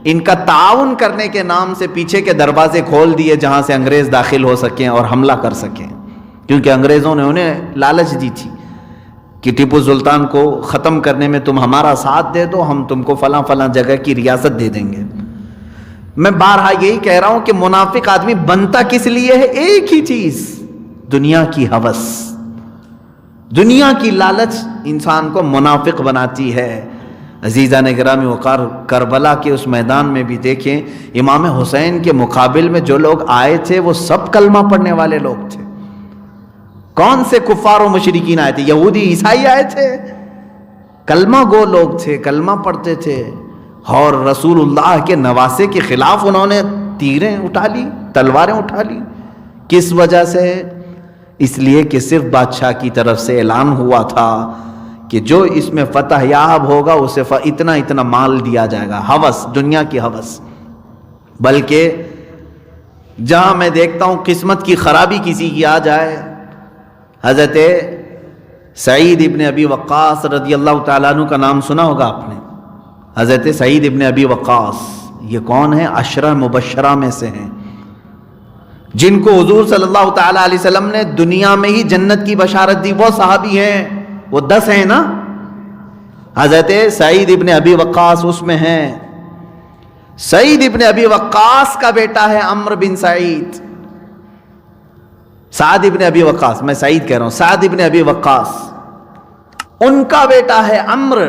ان کا تعاون کرنے کے نام سے پیچھے کے دروازے کھول دیے جہاں سے انگریز داخل ہو سکیں اور حملہ کر سکیں، کیونکہ انگریزوں نے انہیں لالچ دی تھی کہ ٹیپو سلطان کو ختم کرنے میں تم ہمارا ساتھ دے دو، ہم تم کو فلاں فلاں جگہ کی ریاست دے دیں گے۔ میں بارہا یہی کہہ رہا ہوں کہ منافق آدمی بنتا کس لیے ہے؟ ایک ہی چیز، دنیا کی ہوس، دنیا کی لالچ انسان کو منافق بناتی ہے۔ عزیزان گرامی وقار، کربلا کے اس میدان میں بھی دیکھیں، امام حسین کے مقابل میں جو لوگ آئے تھے وہ سب کلمہ پڑھنے والے لوگ تھے۔ کون سے کفار و مشرکین آئے تھے؟ یہودی، عیسائی آئے تھے، کلمہ گو لوگ تھے، کلمہ پڑھتے تھے، اور رسول اللہ کے نواسے کے خلاف انہوں نے تیریں اٹھا لی، تلواریں اٹھا لی۔ کس وجہ سے؟ اس لیے کہ صرف بادشاہ کی طرف سے اعلان ہوا تھا کہ جو اس میں فتح یاب ہوگا اسے اتنا اتنا مال دیا جائے گا، ہوس، دنیا کی ہوس۔ بلکہ جہاں میں دیکھتا ہوں قسمت کی خرابی کسی کی آ جائے، حضرت سعید ابن ابی وقاص رضی اللہ تعالیٰ عنہ کا نام سنا ہوگا آپ نے۔ حضرت سعید ابن ابی وقاص یہ کون ہیں؟ عشرہ مبشرہ میں سے ہیں، جن کو حضور صلی اللہ تعالیٰ علیہ وسلم نے دنیا میں ہی جنت کی بشارت دی۔ وہ صحابی ہیں، وہ 10 ہیں نا۔ حضرت سعید ابن ابی وقاص اس میں ہیں۔ سعید ابن ابی وقاص کا بیٹا ہے عمرو بن سعید۔ سعد ابن ابی وقاص، میں سعید کہہ رہا ہوں، سعد ابن ابی وقاص، ان کا بیٹا ہے عمرو،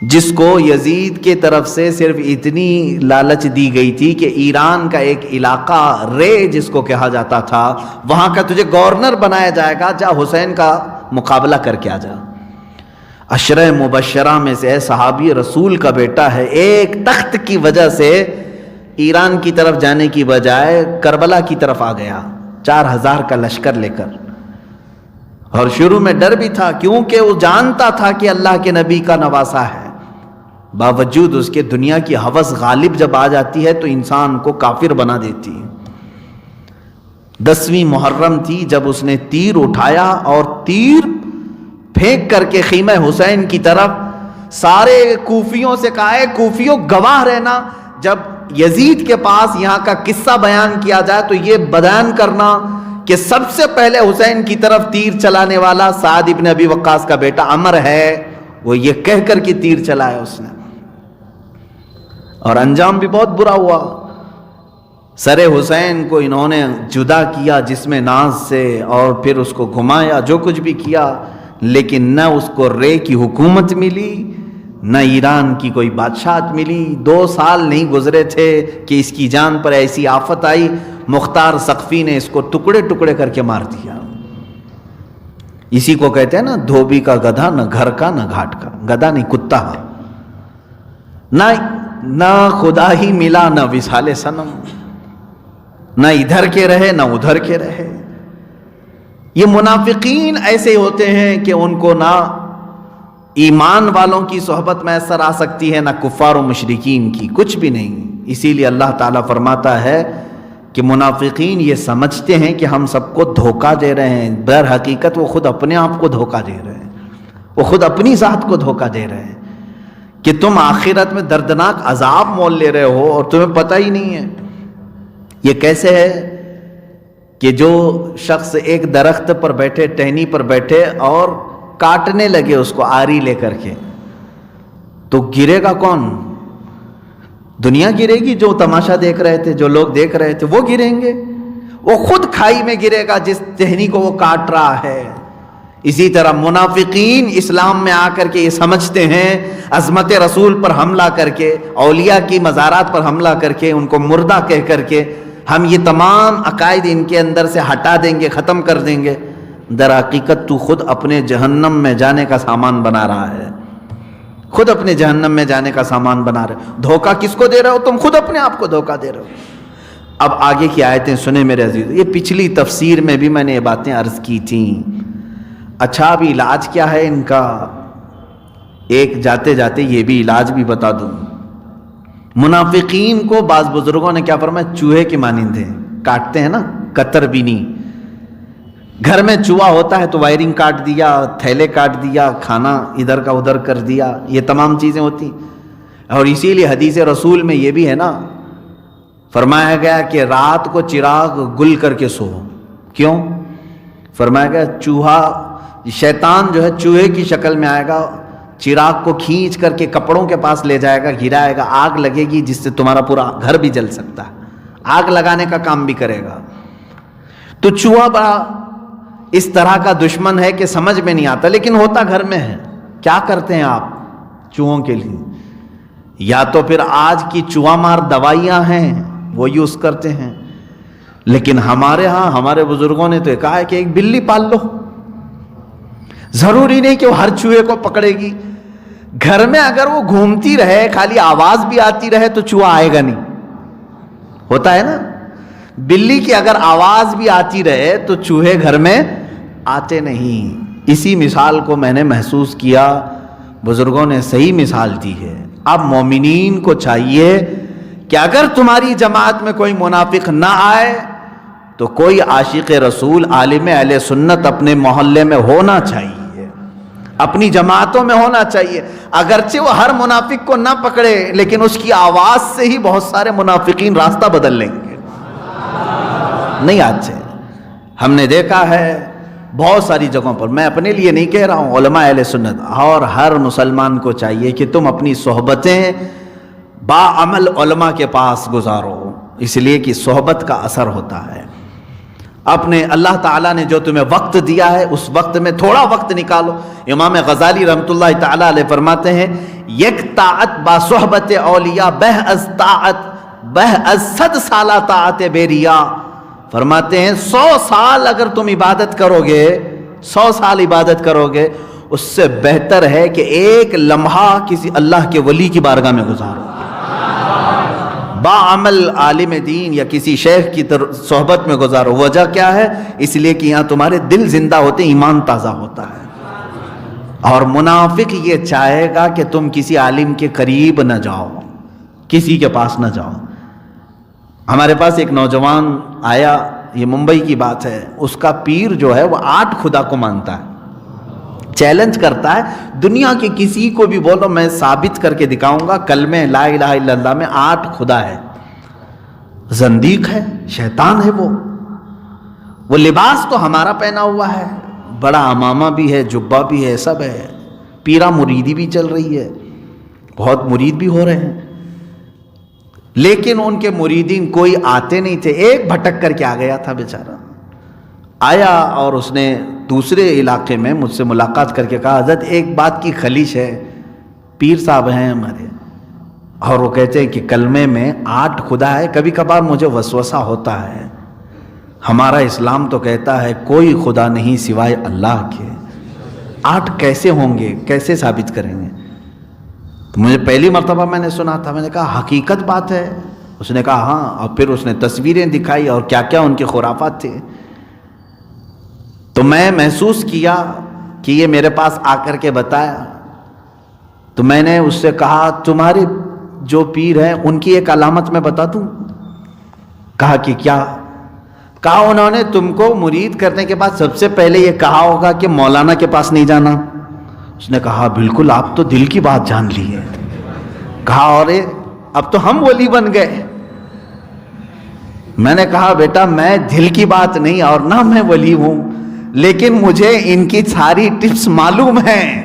جس کو یزید کی طرف سے صرف اتنی لالچ دی گئی تھی کہ ایران کا ایک علاقہ رے جس کو کہا جاتا تھا، وہاں کا تجھے گورنر بنایا جائے گا، جا حسین کا مقابلہ کر کے آ جا۔ عشرہ مبشرہ میں سے صحابی رسول کا بیٹا ہے، ایک تخت کی وجہ سے ایران کی طرف جانے کی بجائے کربلا کی طرف آ گیا 4000 کا لشکر لے کر۔ اور شروع میں ڈر بھی تھا کیونکہ وہ جانتا تھا کہ اللہ کے نبی کا نواسا ہے، باوجود اس کے دنیا کی ہوس غالب جب آ جاتی ہے تو انسان کو کافر بنا دیتی ہے۔ 10ویں محرم تھی جب اس نے تیر اٹھایا اور تیر پھینک کر کے خیمہ حسین کی طرف، سارے کوفیوں سے کہا ہے کوفیوں گواہ رہنا، جب یزید کے پاس یہاں کا قصہ بیان کیا جائے تو یہ بیان کرنا کہ سب سے پہلے حسین کی طرف تیر چلانے والا سعد ابن ابی وقاص کا بیٹا عمر ہے، وہ یہ کہہ کر کے تیر چلایا اس نے، اور انجام بھی بہت برا ہوا۔ سر حسین کو انہوں نے جدا کیا جسم ناز سے، اور پھر اس کو گھمایا، جو کچھ بھی کیا، لیکن نہ اس کو رے کی حکومت ملی، نہ ایران کی کوئی بادشاہت ملی۔ 2 سال نہیں گزرے تھے کہ اس کی جان پر ایسی آفت آئی، مختار سقفی نے اس کو ٹکڑے ٹکڑے کر کے مار دیا۔ اسی کو کہتے ہیں نا دھوبی کا گدھا، نہ گھر کا نہ گھاٹ کا، گدھا نہیں کتا، نہ خدا ہی ملا نہ وصال صنم، نہ ادھر کے رہے نہ ادھر کے رہے۔ یہ منافقین ایسے ہوتے ہیں کہ ان کو نہ ایمان والوں کی صحبت میسر آ سکتی ہے، نہ کفار و مشرکین کی، کچھ بھی نہیں۔ اسی لیے اللہ تعالیٰ فرماتا ہے کہ منافقین یہ سمجھتے ہیں کہ ہم سب کو دھوکہ دے رہے ہیں، در حقیقت وہ خود اپنے آپ کو دھوکہ دے رہے ہیں، وہ خود اپنی ذات کو دھوکہ دے رہے ہیں کہ تم آخرت میں دردناک عذاب مول لے رہے ہو اور تمہیں پتہ ہی نہیں ہے۔ یہ کیسے ہے کہ جو شخص ایک درخت پر بیٹھے، ٹہنی پر بیٹھے اور کاٹنے لگے اس کو آری لے کر کے، تو گرے گا کون؟ دنیا گرے گی، جو تماشا دیکھ رہے تھے، جو لوگ دیکھ رہے تھے وہ گریں گے، وہ خود کھائی میں گرے گا جس ٹہنی کو وہ کاٹ رہا ہے۔ اسی طرح منافقین اسلام میں آ کر کے یہ سمجھتے ہیں عظمت رسول پر حملہ کر کے، اولیاء کی مزارات پر حملہ کر کے، ان کو مردہ کہہ کر کے ہم یہ تمام عقائد ان کے اندر سے ہٹا دیں گے، ختم کر دیں گے۔ در حقیقت تو خود اپنے جہنم میں جانے کا سامان بنا رہا ہے، خود اپنے جہنم میں جانے کا سامان بنا رہے۔ دھوکہ کس کو دے رہے ہو؟ تم خود اپنے آپ کو دھوکہ دے رہے ہو۔ اب آگے کی آیتیں سنیں میرے عزیز، یہ پچھلی تفسیر میں بھی میں نے یہ باتیں عرض کی تھیں۔ اچھا اب علاج کیا ہے ان کا؟ ایک جاتے جاتے یہ بھی علاج بھی بتا دوں۔ منافقین کو بعض بزرگوں نے کیا فرمایا؟ چوہے کی مانند ہیں، کاٹتے ہیں نا، قطر بھی نہیں۔ گھر میں چوہا ہوتا ہے تو وائرنگ کاٹ دیا، تھیلے کاٹ دیا، کھانا ادھر کا ادھر کر دیا، یہ تمام چیزیں ہوتی۔ اور اسی لیے حدیث رسول میں یہ بھی ہے نا، فرمایا گیا کہ رات کو چراغ گل کر کے سو۔ کیوں؟ فرمایا گیا چوہا، شیطان جو ہے چوہے کی شکل میں آئے گا، چراغ کو کھینچ کر کے کپڑوں کے پاس لے جائے گا، گرائے گا، آگ لگے گی جس سے تمہارا پورا گھر بھی جل سکتا ہے، آگ لگانے کا کام بھی کرے گا۔ تو چوہا بڑا اس طرح کا دشمن ہے کہ سمجھ میں نہیں آتا، لیکن ہوتا گھر میں ہے۔ کیا کرتے ہیں آپ چوہوں کے لیے؟ یا تو پھر آج کی چوہا مار دوائیاں ہیں وہ یوز کرتے ہیں، لیکن ہمارے ہاں ہمارے بزرگوں نے تو کہا ہے کہ ایک بلی پال لو، ضروری نہیں کہ وہ ہر چوہے کو پکڑے گی۔ گھر میں اگر وہ گھومتی رہے، خالی آواز بھی آتی رہے تو چوہا آئے گا نہیں، ہوتا ہے نا۔ بلی کی اگر آواز بھی آتی رہے تو چوہے گھر میں آتے نہیں۔ اسی مثال کو میں نے محسوس کیا، بزرگوں نے صحیح مثال دی ہے۔ اب مومنین کو چاہیے کہ اگر تمہاری جماعت میں کوئی منافق نہ آئے تو کوئی عاشق رسول عالم اہل سنت اپنے محلے میں ہونا چاہیے، اپنی جماعتوں میں ہونا چاہیے۔ اگرچہ وہ ہر منافق کو نہ پکڑے لیکن اس کی آواز سے ہی بہت سارے منافقین راستہ بدل لیں گے۔ نہیں آج سے ہم نے دیکھا ہے بہت ساری جگہوں پر، میں اپنے لیے نہیں کہہ رہا ہوں، علماء اہل سنت اور ہر مسلمان کو چاہیے کہ تم اپنی صحبتیں باعمل علماء کے پاس گزارو، اس لیے کہ صحبت کا اثر ہوتا ہے۔ اپنے اللہ تعالیٰ نے جو تمہیں وقت دیا ہے اس وقت میں تھوڑا وقت نکالو۔ امام غزالی رحمۃ اللہ تعالیٰ علیہ فرماتے ہیں یک طاعت با صحبت اولیاء بہ از 100 سالہ طاعت بیریا۔ فرماتے ہیں 100 سال اگر تم عبادت کرو گے، 100 سال عبادت کرو گے، اس سے بہتر ہے کہ ایک لمحہ کسی اللہ کے ولی کی بارگاہ میں گزارو، باعمل عالم دین یا کسی شیخ کی صحبت میں گزارو۔ وجہ کیا ہے؟ اس لیے کہ یہاں تمہارے دل زندہ ہوتے، ایمان تازہ ہوتا ہے۔ اور منافق یہ چاہے گا کہ تم کسی عالم کے قریب نہ جاؤ، کسی کے پاس نہ جاؤ۔ ہمارے پاس ایک نوجوان آیا، یہ ممبئی کی بات ہے، اس کا پیر جو ہے وہ 8 خدا کو مانتا ہے، چیلنج کرتا ہے دنیا کے کسی کو بھی بولو میں ثابت کر کے دکھاؤں گا کلمہ لا الہ الا اللہ میں 8 خدا ہے۔ زندیق ہے، شیطان ہے وہ لباس تو ہمارا پہنا ہوا ہے، بڑا امامہ بھی ہے، جبہ بھی ہے، سب ہے، پیرا مریدی بھی چل رہی ہے، بہت مرید بھی ہو رہے ہیں، لیکن ان کے مریدین کوئی آتے نہیں تھے۔ ایک بھٹک کر کے آ گیا تھا بیچارہ، آیا اور اس نے دوسرے علاقے میں مجھ سے ملاقات کر کے کہا حضرت ایک بات کی خلیش ہے، پیر صاحب ہیں ہمارے اور وہ کہتے ہیں کہ کلمے میں 8 خدا ہے، کبھی کبھار مجھے وسوسہ ہوتا ہے، ہمارا اسلام تو کہتا ہے کوئی خدا نہیں سوائے اللہ کے، 8 کیسے ہوں گے، کیسے ثابت کریں گے؟ تو مجھے پہلی مرتبہ میں نے سنا تھا، میں نے کہا حقیقت بات ہے؟ اس نے کہا ہاں، اور پھر اس نے تصویریں دکھائی اور کیا کیا ان کے خرافات تھے۔ تو میں محسوس کیا کہ یہ میرے پاس آ کر کے بتایا، تو میں نے اس سے کہا تمہارے جو پیر ہیں ان کی ایک علامت میں بتا دوں؟ کہا کہ کیا؟ کہا انہوں نے تم کو مرید کرنے کے بعد سب سے پہلے یہ کہا ہوگا کہ مولانا کے پاس نہیں جانا۔ اس نے کہا بالکل، آپ تو دل کی بات جان لی ہے۔ کہا اور اب تو ہم ولی بن گئے۔ میں نے کہا بیٹا میں دل کی بات نہیں اور نہ میں ولی ہوں، لیکن مجھے ان کی ساری ٹپس معلوم ہیں۔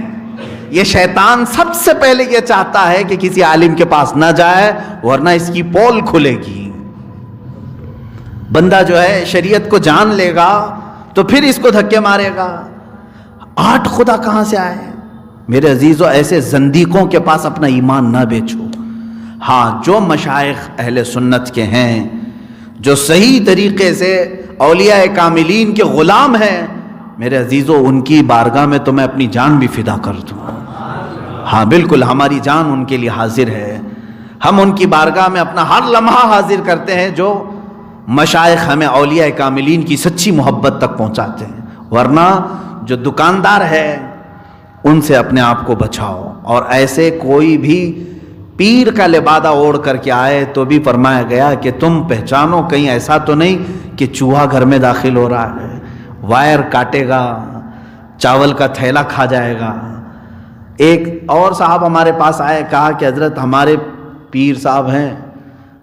یہ شیطان سب سے پہلے یہ چاہتا ہے کہ کسی عالم کے پاس نہ جائے ورنہ اس کی پول کھلے گی۔ بندہ جو ہے شریعت کو جان لے گا تو پھر اس کو دھکے مارے گا۔ 8 خدا کہاں سے آئے؟ میرے عزیزو ایسے زندیقوں کے پاس اپنا ایمان نہ بیچو۔ ہاں جو مشائخ اہل سنت کے ہیں، جو صحیح طریقے سے اولیاء کاملین کے غلام ہیں، میرے عزیزو ان کی بارگاہ میں تو میں اپنی جان بھی فدا کر دوں۔ ہاں بالکل ہماری جان ان کے لیے حاضر ہے، ہم ان کی بارگاہ میں اپنا ہر لمحہ حاضر کرتے ہیں جو مشائخ ہمیں اولیاء کاملین کی سچی محبت تک پہنچاتے ہیں۔ ورنہ جو دکاندار ہے ان سے اپنے آپ کو بچاؤ، اور ایسے کوئی بھی پیر کا لبادہ اوڑھ کر کے آئے تو بھی فرمایا گیا کہ تم پہچانو کہیں ایسا تو نہیں کہ چوہا گھر میں داخل ہو رہا ہے، وائر کاٹے گا، چاول کا تھیلا کھا جائے گا۔ ایک اور صاحب ہمارے پاس آئے، کہا کہ حضرت ہمارے پیر صاحب ہیں،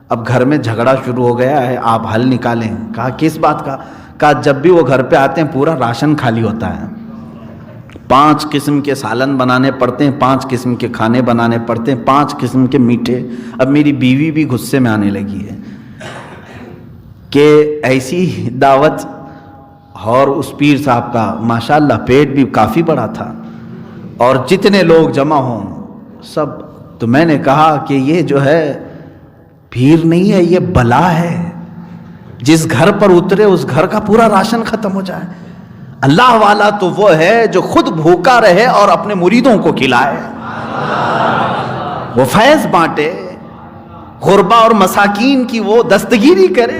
اب گھر میں جھگڑا شروع ہو گیا ہے، آپ حل نکالیں۔ کہا کس بات کا؟ کہا جب بھی وہ گھر پہ آتے ہیں پورا راشن خالی ہوتا ہے، 5 قسم کے سالن بنانے پڑتے ہیں، 5 قسم کے کھانے بنانے پڑتے ہیں، 5 قسم کے میٹھے۔ اب میری بیوی بھی غصے میں آنے لگی ہے کہ ایسی دعوت، اور اس پیر صاحب کا ماشاءاللہ پیٹ بھی کافی بڑا تھا اور جتنے لوگ جمع ہوں سب۔ تو میں نے کہا کہ یہ جو ہے پیر نہیں ہے، یہ بلا ہے، جس گھر پر اترے اس گھر کا پورا راشن ختم ہو جائے۔ اللہ والا تو وہ ہے جو خود بھوکا رہے اور اپنے مریدوں کو کھلائے، وہ فیض بانٹے، غربا اور مساکین کی وہ دستگیری کرے۔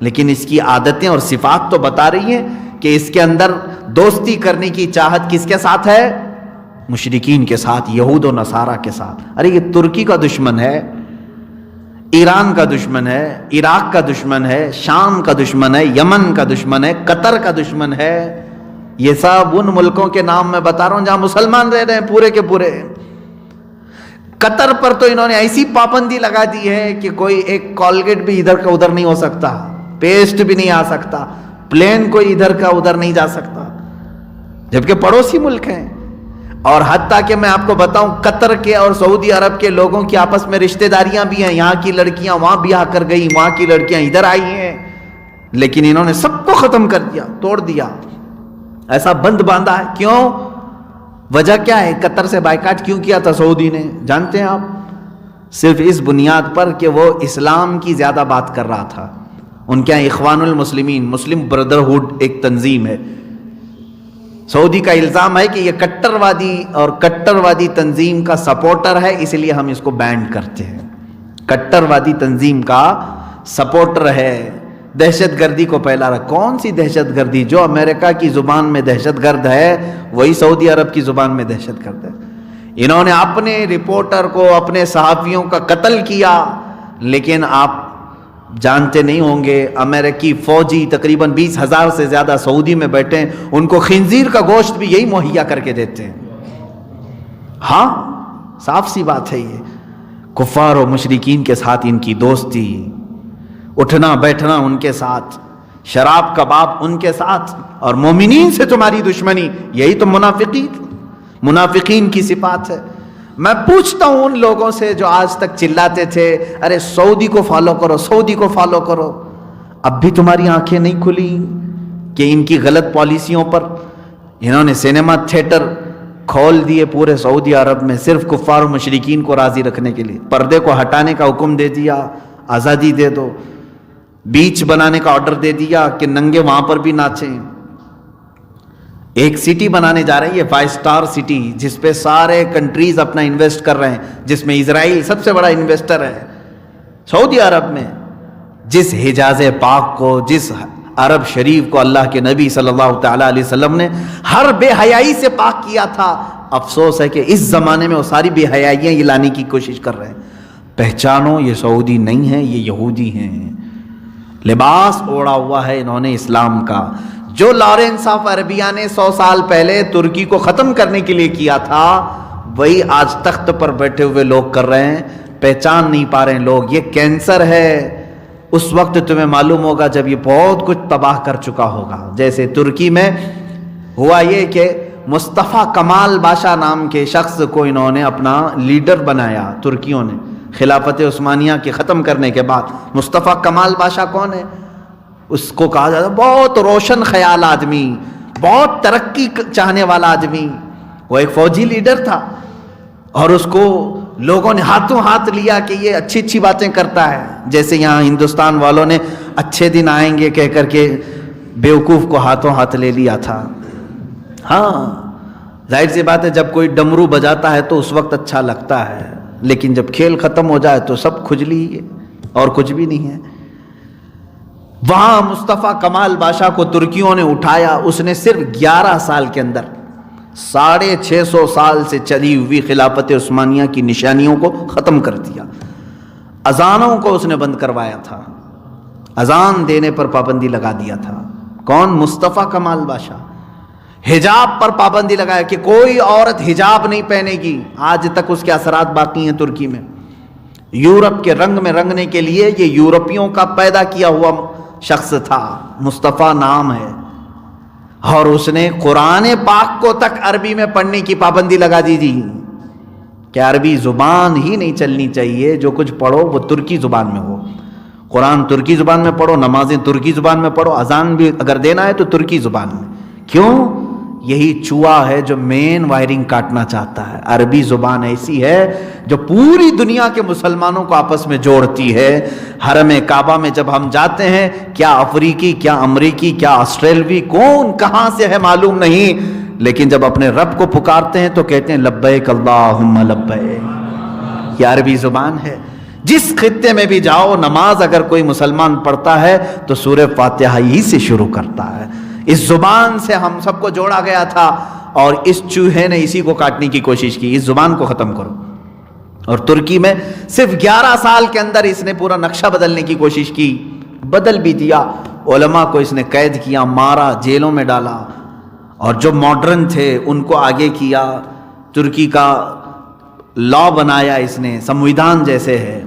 لیکن اس کی عادتیں اور صفات تو بتا رہی ہیں کہ اس کے اندر دوستی کرنے کی چاہت کس کے ساتھ ہے؟ مشرکین کے ساتھ، یہود و نصارہ کے ساتھ۔ ارے یہ ترکی کا دشمن ہے، ایران کا دشمن ہے، عراق کا دشمن ہے، شام کا دشمن ہے، یمن کا دشمن ہے، قطر کا دشمن ہے۔ یہ سب ان ملکوں کے نام میں بتا رہا ہوں جہاں مسلمان رہ رہے ہیں پورے کے پورے۔ قطر پر تو انہوں نے ایسی پابندی لگا دی ہے کہ کوئی ایک کولگیٹ بھی ادھر کا ادھر نہیں ہو سکتا، پیسٹ بھی نہیں آ سکتا، پلین کوئی ادھر کا ادھر نہیں جا سکتا، جبکہ پڑوسی ملک ہیں۔ اور حتیٰ کہ میں آپ کو بتاؤں قطر کے اور سعودی عرب کے لوگوں کی آپس میں رشتہ داریاں بھی ہیں، یہاں کی لڑکیاں وہاں بیاہ کر گئی، وہاں کی لڑکیاں ادھر آئی ہیں، لیکن انہوں نے سب کو ختم کر دیا، توڑ دیا، ایسا بند باندھا ہے۔ کیوں؟ وجہ کیا ہے؟ قطر سے بائیکاٹ کیوں کیا تھا سعودی نے؟ جانتے ہیں آپ؟ صرف اس بنیاد پر کہ وہ اسلام کی زیادہ بات کر رہا تھا۔ ان کے یہاں اخوان المسلمین، مسلم بردرہوڈ ایک تنظیم ہے، سعودی کا الزام ہے کہ یہ کٹر وادی تنظیم کا سپورٹر ہے، اس لیے ہم اس کو بینڈ کرتے ہیں۔ کٹر وادی تنظیم کا سپورٹر ہے، دہشت گردی کو پھیلا رہا۔ کون سی دہشت گردی؟ جو امریکہ کی زبان میں دہشت گرد ہے وہی سعودی عرب کی زبان میں دہشت گرد ہے۔ انہوں نے اپنے رپورٹر کو، اپنے صحافیوں کا قتل کیا، لیکن آپ جانتے نہیں ہوں گے امریکی فوجی تقریباً 20,000 سے زیادہ سعودی میں بیٹھے ہیں، ان کو خنزیر کا گوشت بھی یہی مہیا کر کے دیتے ہیں۔ ہاں صاف سی بات ہے، یہ کفار و مشرکین کے ساتھ ان کی دوستی، اٹھنا بیٹھنا ان کے ساتھ، شراب کباب ان کے ساتھ، اور مومنین سے تمہاری دشمنی، یہی تو منافقین کی صفات ہے۔ میں پوچھتا ہوں ان لوگوں سے جو آج تک چلاتے تھے ارے سعودی کو فالو کرو، سعودی کو فالو کرو، اب بھی تمہاری آنکھیں نہیں کھلی کہ ان کی غلط پالیسیوں پر؟ انہوں نے سینما تھیٹر کھول دیے پورے سعودی عرب میں صرف کفار و مشرکین کو راضی رکھنے کے لیے، پردے کو ہٹانے کا حکم دے دیا، آزادی دے دو، بیچ بنانے کا آرڈر دے دیا کہ ننگے وہاں پر بھی ناچیں۔ ایک سٹی بنانے جا رہی ہے 5 اسٹار سٹی، جس پہ سارے کنٹریز اپنا انویسٹ کر رہے ہیں، جس میں اسرائیل سب سے بڑا انویسٹر ہے سعودی عرب میں۔ جس حجاز پاک کو، جس عرب شریف کو اللہ کے نبی صلی اللہ تعالیٰ علیہ وسلم نے ہر بے حیائی سے پاک کیا تھا، افسوس ہے کہ اس زمانے میں وہ ساری بے حیائیاں یہ لانے کی کوشش کر رہے ہیں۔ پہچانو یہ سعودی نہیں ہیں، یہ یہودی ہیں، لباس اوڑا ہوا ہے انہوں نے اسلام کا۔ جو لارنس آف عربیہ نے 100 سال پہلے ترکی کو ختم کرنے کے لیے کیا تھا، وہی آج تخت پر بیٹھے ہوئے لوگ کر رہے ہیں۔ پہچان نہیں پا رہے ہیں لوگ، یہ کینسر ہے۔ اس وقت تمہیں معلوم ہوگا جب یہ بہت کچھ تباہ کر چکا ہوگا۔ جیسے ترکی میں ہوا یہ کہ مصطفیٰ کمال باشا نام کے شخص کو انہوں نے اپنا لیڈر بنایا، ترکیوں نے، خلافت عثمانیہ کے ختم کرنے کے بعد۔ مصطفیٰ کمال باشا کون ہے؟ اس کو کہا جاتا ہے بہت روشن خیال آدمی، بہت ترقی چاہنے والا آدمی۔ وہ ایک فوجی لیڈر تھا اور اس کو لوگوں نے ہاتھوں ہاتھ لیا کہ یہ اچھی اچھی باتیں کرتا ہے، جیسے یہاں ہندوستان والوں نے اچھے دن آئیں گے کہہ کر کے بیوقوف کو ہاتھوں ہاتھ لے لیا تھا۔ ہاں ظاہر سی بات ہے جب کوئی ڈمرو بجاتا ہے تو اس وقت اچھا لگتا ہے، لیکن جب کھیل ختم ہو جائے تو سب کھجلی ہے اور کچھ بھی نہیں ہے۔ وہاں مصطفیٰ کمال باشا کو ترکیوں نے اٹھایا، اس نے صرف 11 سال کے اندر 650 سال سے چلی ہوئی خلافت عثمانیہ کی نشانیوں کو ختم کر دیا۔ اذانوں کو اس نے بند کروایا تھا، اذان دینے پر پابندی لگا دیا تھا۔ کون؟ مصطفیٰ کمال باشا۔ حجاب پر پابندی لگایا کہ کوئی عورت حجاب نہیں پہنے گی، آج تک اس کے اثرات باقی ہیں ترکی میں۔ یورپ کے رنگ میں رنگنے کے لیے یہ یورپیوں کا پیدا کیا ہوا شخص تھا، مصطفیٰ نام ہے، اور اس نے قرآن پاک کو تک عربی میں پڑھنے کی پابندی لگا دی تھی کہ عربی زبان ہی نہیں چلنی چاہیے، جو کچھ پڑھو وہ ترکی زبان میں ہو، قرآن ترکی زبان میں پڑھو، نمازیں ترکی زبان میں پڑھو، اذان بھی اگر دینا ہے تو ترکی زبان میں۔ کیوں؟ یہی چوہا ہے جو مین وائرنگ کاٹنا چاہتا ہے۔ عربی زبان ایسی ہے جو پوری دنیا کے مسلمانوں کو آپس میں جوڑتی ہے۔ حرم کعبہ میں جب ہم جاتے ہیں، کیا افریقی، کیا امریکی، کیا آسٹریلوی، کون کہاں سے ہے معلوم نہیں، لیکن جب اپنے رب کو پکارتے ہیں تو کہتے ہیں لبیک اللہم لبیک۔ یہ عربی زبان ہے۔ جس خطے میں بھی جاؤ، نماز اگر کوئی مسلمان پڑھتا ہے تو سورہ فاتحہ ہی سے شروع کرتا ہے۔ اس زبان سے ہم سب کو جوڑا گیا تھا، اور اس چوہے نے اسی کو کاٹنے کی کوشش کی، اس زبان کو ختم کرو۔ اور ترکی میں صرف 11 سال کے اندر اس نے پورا نقشہ بدلنے کی کوشش کی، بدل بھی دیا۔ علماء کو اس نے قید کیا، مارا، جیلوں میں ڈالا، اور جو ماڈرن تھے ان کو آگے کیا۔ ترکی کا لا بنایا اس نے، سمویدھان جیسے ہے،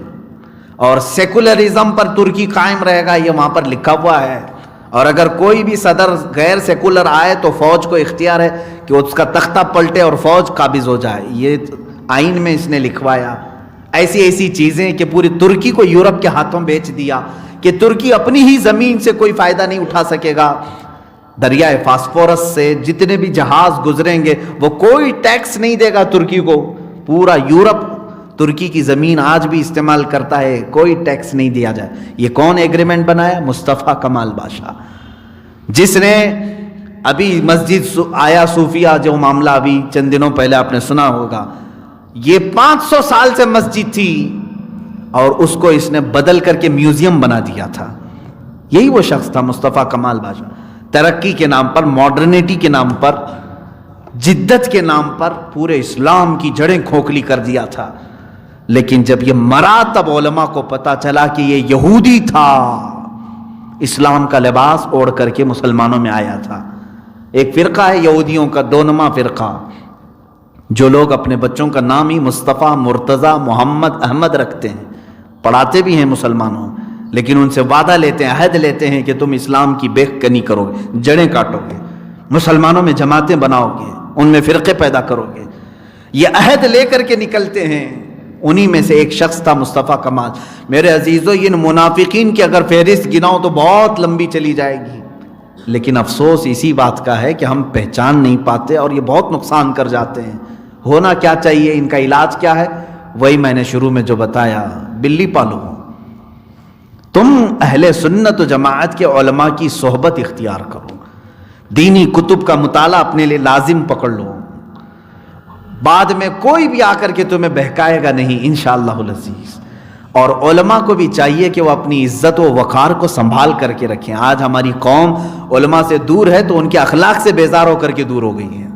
اور سیکولرزم پر ترکی قائم رہے گا، یہ وہاں پر لکھا ہوا ہے۔ اور اگر کوئی بھی صدر غیر سیکولر آئے تو فوج کو اختیار ہے کہ اس کا تختہ پلٹے اور فوج قابض ہو جائے، یہ آئین میں اس نے لکھوایا۔ ایسی ایسی چیزیں کہ پوری ترکی کو یورپ کے ہاتھوں بیچ دیا کہ ترکی اپنی ہی زمین سے کوئی فائدہ نہیں اٹھا سکے گا۔ دریائے فاسفورس سے جتنے بھی جہاز گزریں گے وہ کوئی ٹیکس نہیں دے گا ترکی کو۔ پورا یورپ ترکی کی زمین آج بھی استعمال کرتا ہے، کوئی ٹیکس نہیں دیا جائے۔ یہ کون ایگریمنٹ بنایا؟ مصطفیٰ کمال بادشاہ، جس نے ابھی مسجد آیا صوفیہ جو معاملہ ابھی چند دنوں پہلے آپ نے سنا ہوگا، یہ 500 سال سے مسجد تھی اور اس کو اس نے بدل کر کے میوزیم بنا دیا تھا۔ یہی وہ شخص تھا مصطفیٰ کمال بادشاہ۔ ترقی کے نام پر، ماڈرنیٹی کے نام پر، جدت کے نام پر پورے اسلام کی جڑیں کھوکھلی کر دیا تھا۔ لیکن جب یہ مرا تب علماء کو پتا چلا کہ یہ یہودی تھا، اسلام کا لباس اوڑھ کر کے مسلمانوں میں آیا تھا۔ ایک فرقہ ہے یہودیوں کا، دو نما فرقہ، جو لوگ اپنے بچوں کا نام ہی مصطفیٰ، مرتضیٰ، محمد، احمد رکھتے ہیں، پڑھاتے بھی ہیں مسلمانوں، لیکن ان سے وعدہ لیتے ہیں، عہد لیتے ہیں کہ تم اسلام کی بیخ کنی کرو گے، جڑیں کاٹو گے، مسلمانوں میں جماعتیں بناؤ گے، ان میں فرقے پیدا کرو گے۔ یہ عہد لے کر کے نکلتے ہیں۔ انہی میں سے ایک شخص تھا مصطفیٰ کمال۔ میرے عزیزو، ان منافقین کی اگر فہرست گناؤ تو بہت لمبی چلی جائے گی، لیکن افسوس اسی بات کا ہے کہ ہم پہچان نہیں پاتے اور یہ بہت نقصان کر جاتے ہیں۔ ہونا کیا چاہیے، ان کا علاج کیا ہے؟ وہی میں نے شروع میں جو بتایا، بلی پالو۔ تم اہل سنت و جماعت کے علماء کی صحبت اختیار کرو، دینی کتب کا مطالعہ اپنے لیے لازم پکڑ لو، بعد میں کوئی بھی آ کر کے تمہیں بہکائے گا نہیں انشاءاللہ العزیز۔ اور علماء کو بھی چاہیے کہ وہ اپنی عزت و وقار کو سنبھال کر کے رکھیں۔ آج ہماری قوم علماء سے دور ہے تو ان کے اخلاق سے بیزار ہو کر کے دور ہو گئی ہے،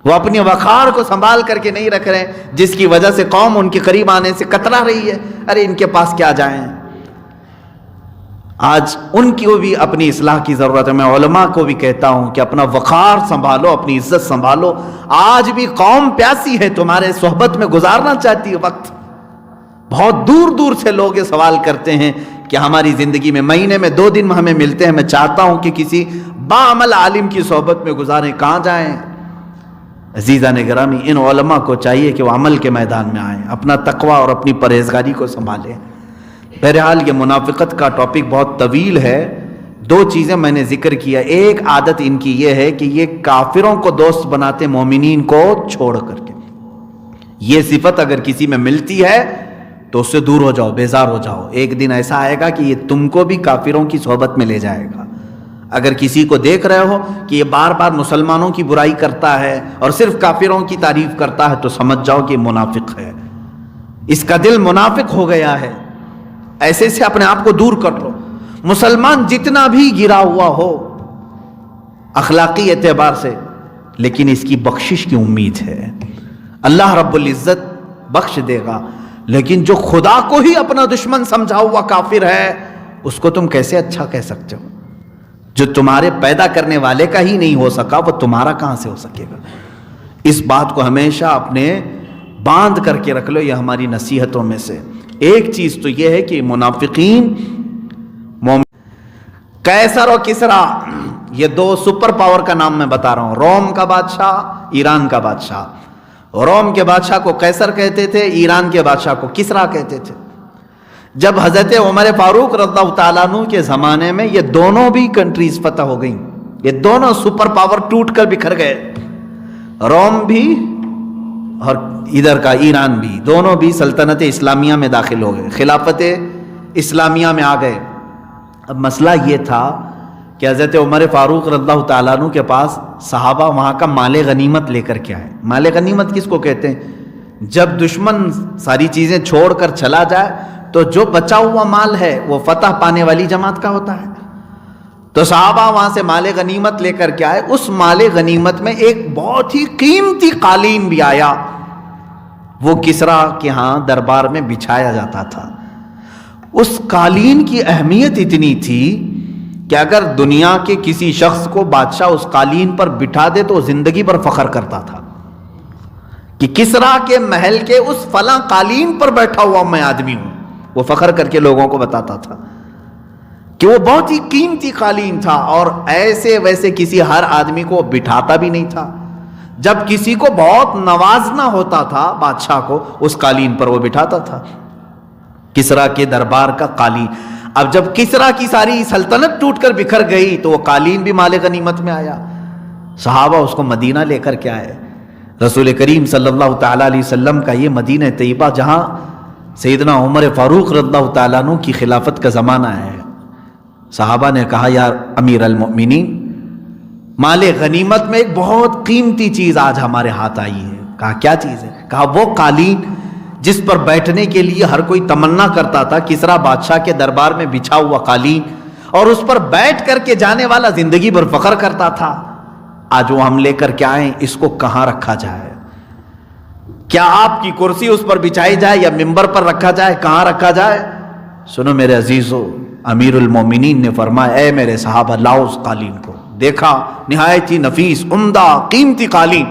وہ اپنی وقار کو سنبھال کر کے نہیں رکھ رہے، جس کی وجہ سے قوم ان کے قریب آنے سے کترا رہی ہے۔ ارے ان کے پاس کیا جائیں۔ آج ان کی بھی اپنی اصلاح کی ضرورت ہے۔ میں علماء کو بھی کہتا ہوں کہ اپنا وقار سنبھالو، اپنی عزت سنبھالو۔ آج بھی قوم پیاسی ہے، تمہارے صحبت میں گزارنا چاہتی ہے وقت۔ بہت دور دور سے لوگ یہ سوال کرتے ہیں کہ ہماری زندگی میں مہینے میں 2 دن ہمیں ملتے ہیں، میں چاہتا ہوں کہ کسی باعمل عالم کی صحبت میں گزاریں، کہاں جائیں؟ عزیزان گرامی، ان علماء کو چاہیے کہ وہ عمل کے میدان میں آئیں، اپنا تقوی اور اپنی پرہیزگاری کو سنبھالیں۔ بہرحال یہ منافقت کا ٹاپک بہت طویل ہے۔ 2 چیزیں میں نے ذکر کیا۔ ایک عادت ان کی یہ ہے کہ یہ کافروں کو دوست بناتے، مومنین کو چھوڑ کر کے۔ یہ صفت اگر کسی میں ملتی ہے تو اس سے دور ہو جاؤ، بیزار ہو جاؤ۔ ایک دن ایسا آئے گا کہ یہ تم کو بھی کافروں کی صحبت میں لے جائے گا۔ اگر کسی کو دیکھ رہے ہو کہ یہ بار بار مسلمانوں کی برائی کرتا ہے اور صرف کافروں کی تعریف کرتا ہے تو سمجھ جاؤ کہ یہ منافق ہے، اس کا دل منافق ہو گیا ہے۔ ایسے سے اپنے آپ کو دور کر لو۔ مسلمان جتنا بھی گرا ہوا ہو اخلاقی اعتبار سے، لیکن اس کی بخشش کی امید ہے، اللہ رب العزت بخش دے گا۔ لیکن جو خدا کو ہی اپنا دشمن سمجھا ہوا کافر ہے، اس کو تم کیسے اچھا کہہ سکتے ہو؟ جو تمہارے پیدا کرنے والے کا ہی نہیں ہو سکا، وہ تمہارا کہاں سے ہو سکے گا؟ اس بات کو ہمیشہ اپنے باندھ کر کے رکھ لو، یہ ہماری نصیحتوں میں سے ایک چیز تو یہ ہے کہ منافقین قیصر و کسریٰ، یہ 2 سپر پاور کا نام میں بتا رہا ہوں، روم کا بادشاہ، ایران کا بادشاہ۔ روم کے بادشاہ کو قیصر کہتے تھے، ایران کے بادشاہ کو کسریٰ کہتے تھے۔ جب حضرت عمر فاروق رضی اللہ تعالیٰ عنہ کے زمانے میں یہ دونوں بھی کنٹریز فتح ہو گئیں، یہ دونوں سپر پاور ٹوٹ کر بکھر گئے، روم بھی اور ادھر کا ایران بھی، دونوں بھی سلطنت اسلامیہ میں داخل ہو گئے، خلافت اسلامیہ میں آ گئے۔ اب مسئلہ یہ تھا کہ حضرت عمر فاروق رضی اللہ تعالیٰ عنہ کے پاس صحابہ وہاں کا مال غنیمت لے کر کے آئے۔ مال غنیمت کس کو کہتے ہیں؟ جب دشمن ساری چیزیں چھوڑ کر چلا جائے تو جو بچا ہوا مال ہے وہ فتح پانے والی جماعت کا ہوتا ہے. تو صحابہ وہاں سے مال غنیمت لے کر کے آئے. اس مال غنیمت میں ایک بہت ہی قیمتی قالین بھی آیا. وہ کسریٰ کے ہاں دربار میں بچھایا جاتا تھا. اس قالین کی اہمیت اتنی تھی کہ اگر دنیا کے کسی شخص کو بادشاہ اس قالین پر بٹھا دے تو زندگی پر فخر کرتا تھا کہ کسریٰ کے محل کے اس فلاں قالین پر بیٹھا ہوا میں آدمی ہوں. وہ فخر کر کے لوگوں کو بتاتا تھا کہ وہ بہت ہی قیمتی قالین تھا. اور ایسے ویسے کسی ہر آدمی کو بٹھاتا بھی نہیں تھا. جب کسی کو بہت نوازنا ہوتا تھا بادشاہ کو, اس قالین پر وہ بٹھاتا تھا. کسریٰ کے دربار کا قالین. اب جب کسریٰ کی ساری سلطنت ٹوٹ کر بکھر گئی تو وہ قالین بھی مال غنیمت میں آیا. صحابہ اس کو مدینہ لے کر کے آئے. رسول کریم صلی اللہ تعالیٰ علیہ وسلم کا یہ مدینہ طیبہ جہاں سیدنا عمر فاروق رضی اللہ تعالیٰ عنہ کی خلافت کا زمانہ ہے. صحابہ نے کہا یا امیر المؤمنین, مال غنیمت میں ایک بہت قیمتی چیز آج ہمارے ہاتھ آئی ہے. کہا کیا چیز ہے؟ کہا وہ قالین جس پر بیٹھنے کے لیے ہر کوئی تمنا کرتا تھا, کسریٰ بادشاہ کے دربار میں بچھا ہوا قالین, اور اس پر بیٹھ کر کے جانے والا زندگی بھر فخر کرتا تھا. آج وہ ہم لے کر کے آئیں, اس کو کہاں رکھا جائے؟ کیا آپ کی کرسی اس پر بچھائی جائے یا منبر پر رکھا جائے؟ کہاں رکھا جائے؟ سنو میرے عزیزو, امیر المومنین نے فرمایا اے میرے صحابہ لاؤ اس قالین کو. دیکھا نہایت ہی نفیس عمدہ قیمتی قالین.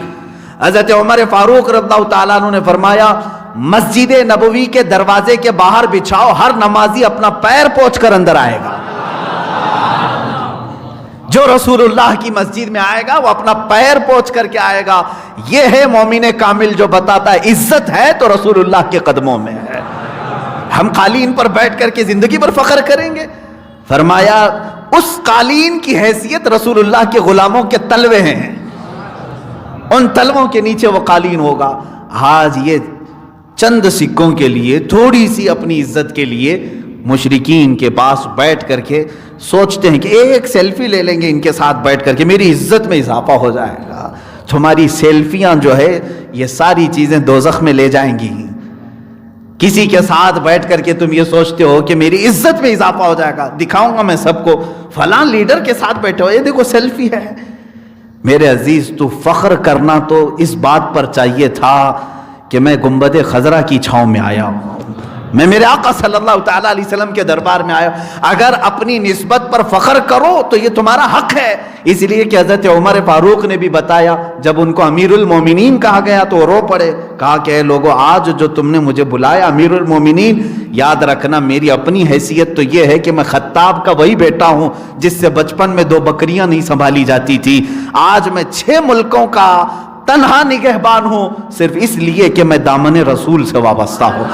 حضرت عمر فاروق رضی اللہ تعالیٰ عنہ نے فرمایا مسجد نبوی کے دروازے کے باہر بچھاؤ, ہر نمازی اپنا پیر پوچھ کر اندر آئے گا. جو رسول اللہ کی مسجد میں آئے گا وہ اپنا پیر پوچھ کر کے آئے گا. یہ ہے مومن کامل جو بتاتا ہے عزت ہے تو رسول اللہ کے قدموں میں ہے. ہم قالین پر بیٹھ کر کے زندگی پر فخر کریں گے؟ فرمایا اس قالین کی حیثیت رسول اللہ کے غلاموں کے تلوے ہیں, ان تلووں کے نیچے وہ قالین ہوگا. آج یہ چند سکوں کے لیے, تھوڑی سی اپنی عزت کے لیے مشرکین کے پاس بیٹھ کر کے سوچتے ہیں کہ ایک سیلفی لے لیں گے ان کے ساتھ بیٹھ کر کے, میری عزت میں اضافہ ہو جائے گا. تمہاری سیلفیاں جو ہے یہ ساری چیزیں دوزخ میں لے جائیں گی. کسی کے ساتھ بیٹھ کر کے تم یہ سوچتے ہو کہ میری عزت میں اضافہ ہو جائے گا, دکھاؤں گا میں سب کو فلاں لیڈر کے ساتھ بیٹھے ہو, یہ دیکھو سیلفی ہے. میرے عزیز تو فخر کرنا تو اس بات پر چاہیے تھا کہ میں گنبد خضرا کی چھاؤں میں آیا ہوں, میں میرے آقا صلی اللہ تعالیٰ علیہ وسلم کے دربار میں آیا. اگر اپنی نسبت پر فخر کرو تو یہ تمہارا حق ہے. اس لیے کہ حضرت عمر فاروق نے بھی بتایا, جب ان کو امیر المومنین کہا گیا تو وہ رو پڑے. کہا کہ اے لوگو, آج جو تم نے مجھے بلایا امیر المومنین, یاد رکھنا میری اپنی حیثیت تو یہ ہے کہ میں خطاب کا وہی بیٹا ہوں جس سے بچپن میں 2 بکریاں نہیں سنبھالی جاتی تھی. آج میں 6 ملکوں کا تنہا نگہبان ہوں, صرف اس لیے کہ میں دامن رسول سے وابستہ ہوں.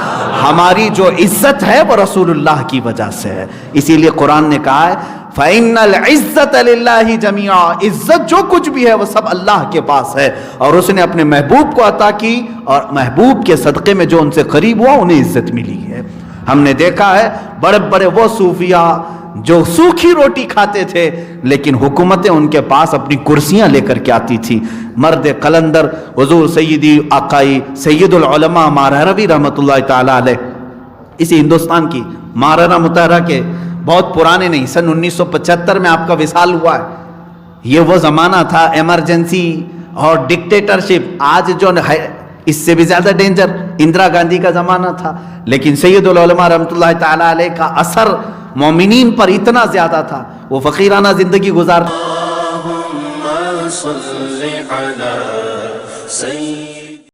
ہماری جو عزت ہے وہ رسول اللہ کی وجہ سے ہے. اسی لیے قرآن نے کہا ہے فَإِنَّ الْعِزَّةَ لِلَّهِ جَمِيعًا, عزت جو کچھ بھی ہے وہ سب اللہ کے پاس ہے, اور اس نے اپنے محبوب کو عطا کی, اور محبوب کے صدقے میں جو ان سے قریب ہوا انہیں عزت ملی ہے. ہم نے دیکھا ہے بڑے بڑے وہ صوفیاء جو سوکھی روٹی کھاتے تھے لیکن حکومتیں ان کے پاس اپنی کرسیاں لے کر کے آتی تھی. مرد قلندر حضور سیدی آقائی سید العلماء ماہروی رحمۃ اللہ تعالی علیہ, اسی ہندوستان کی مہارانا متحرہ کے بہت پرانے نہیں, سن 1975 میں آپ کا وصال ہوا ہے. یہ وہ زمانہ تھا ایمرجنسی اور ڈکٹیٹرشپ, آج جو ہے اس سے بھی زیادہ ڈینجر اندرا گاندھی کا زمانہ تھا, لیکن سید العلماء رحمۃ اللہ تعالی علیہ کا اثر مومنین پر اتنا زیادہ تھا, وہ فقیرانہ زندگی گزار.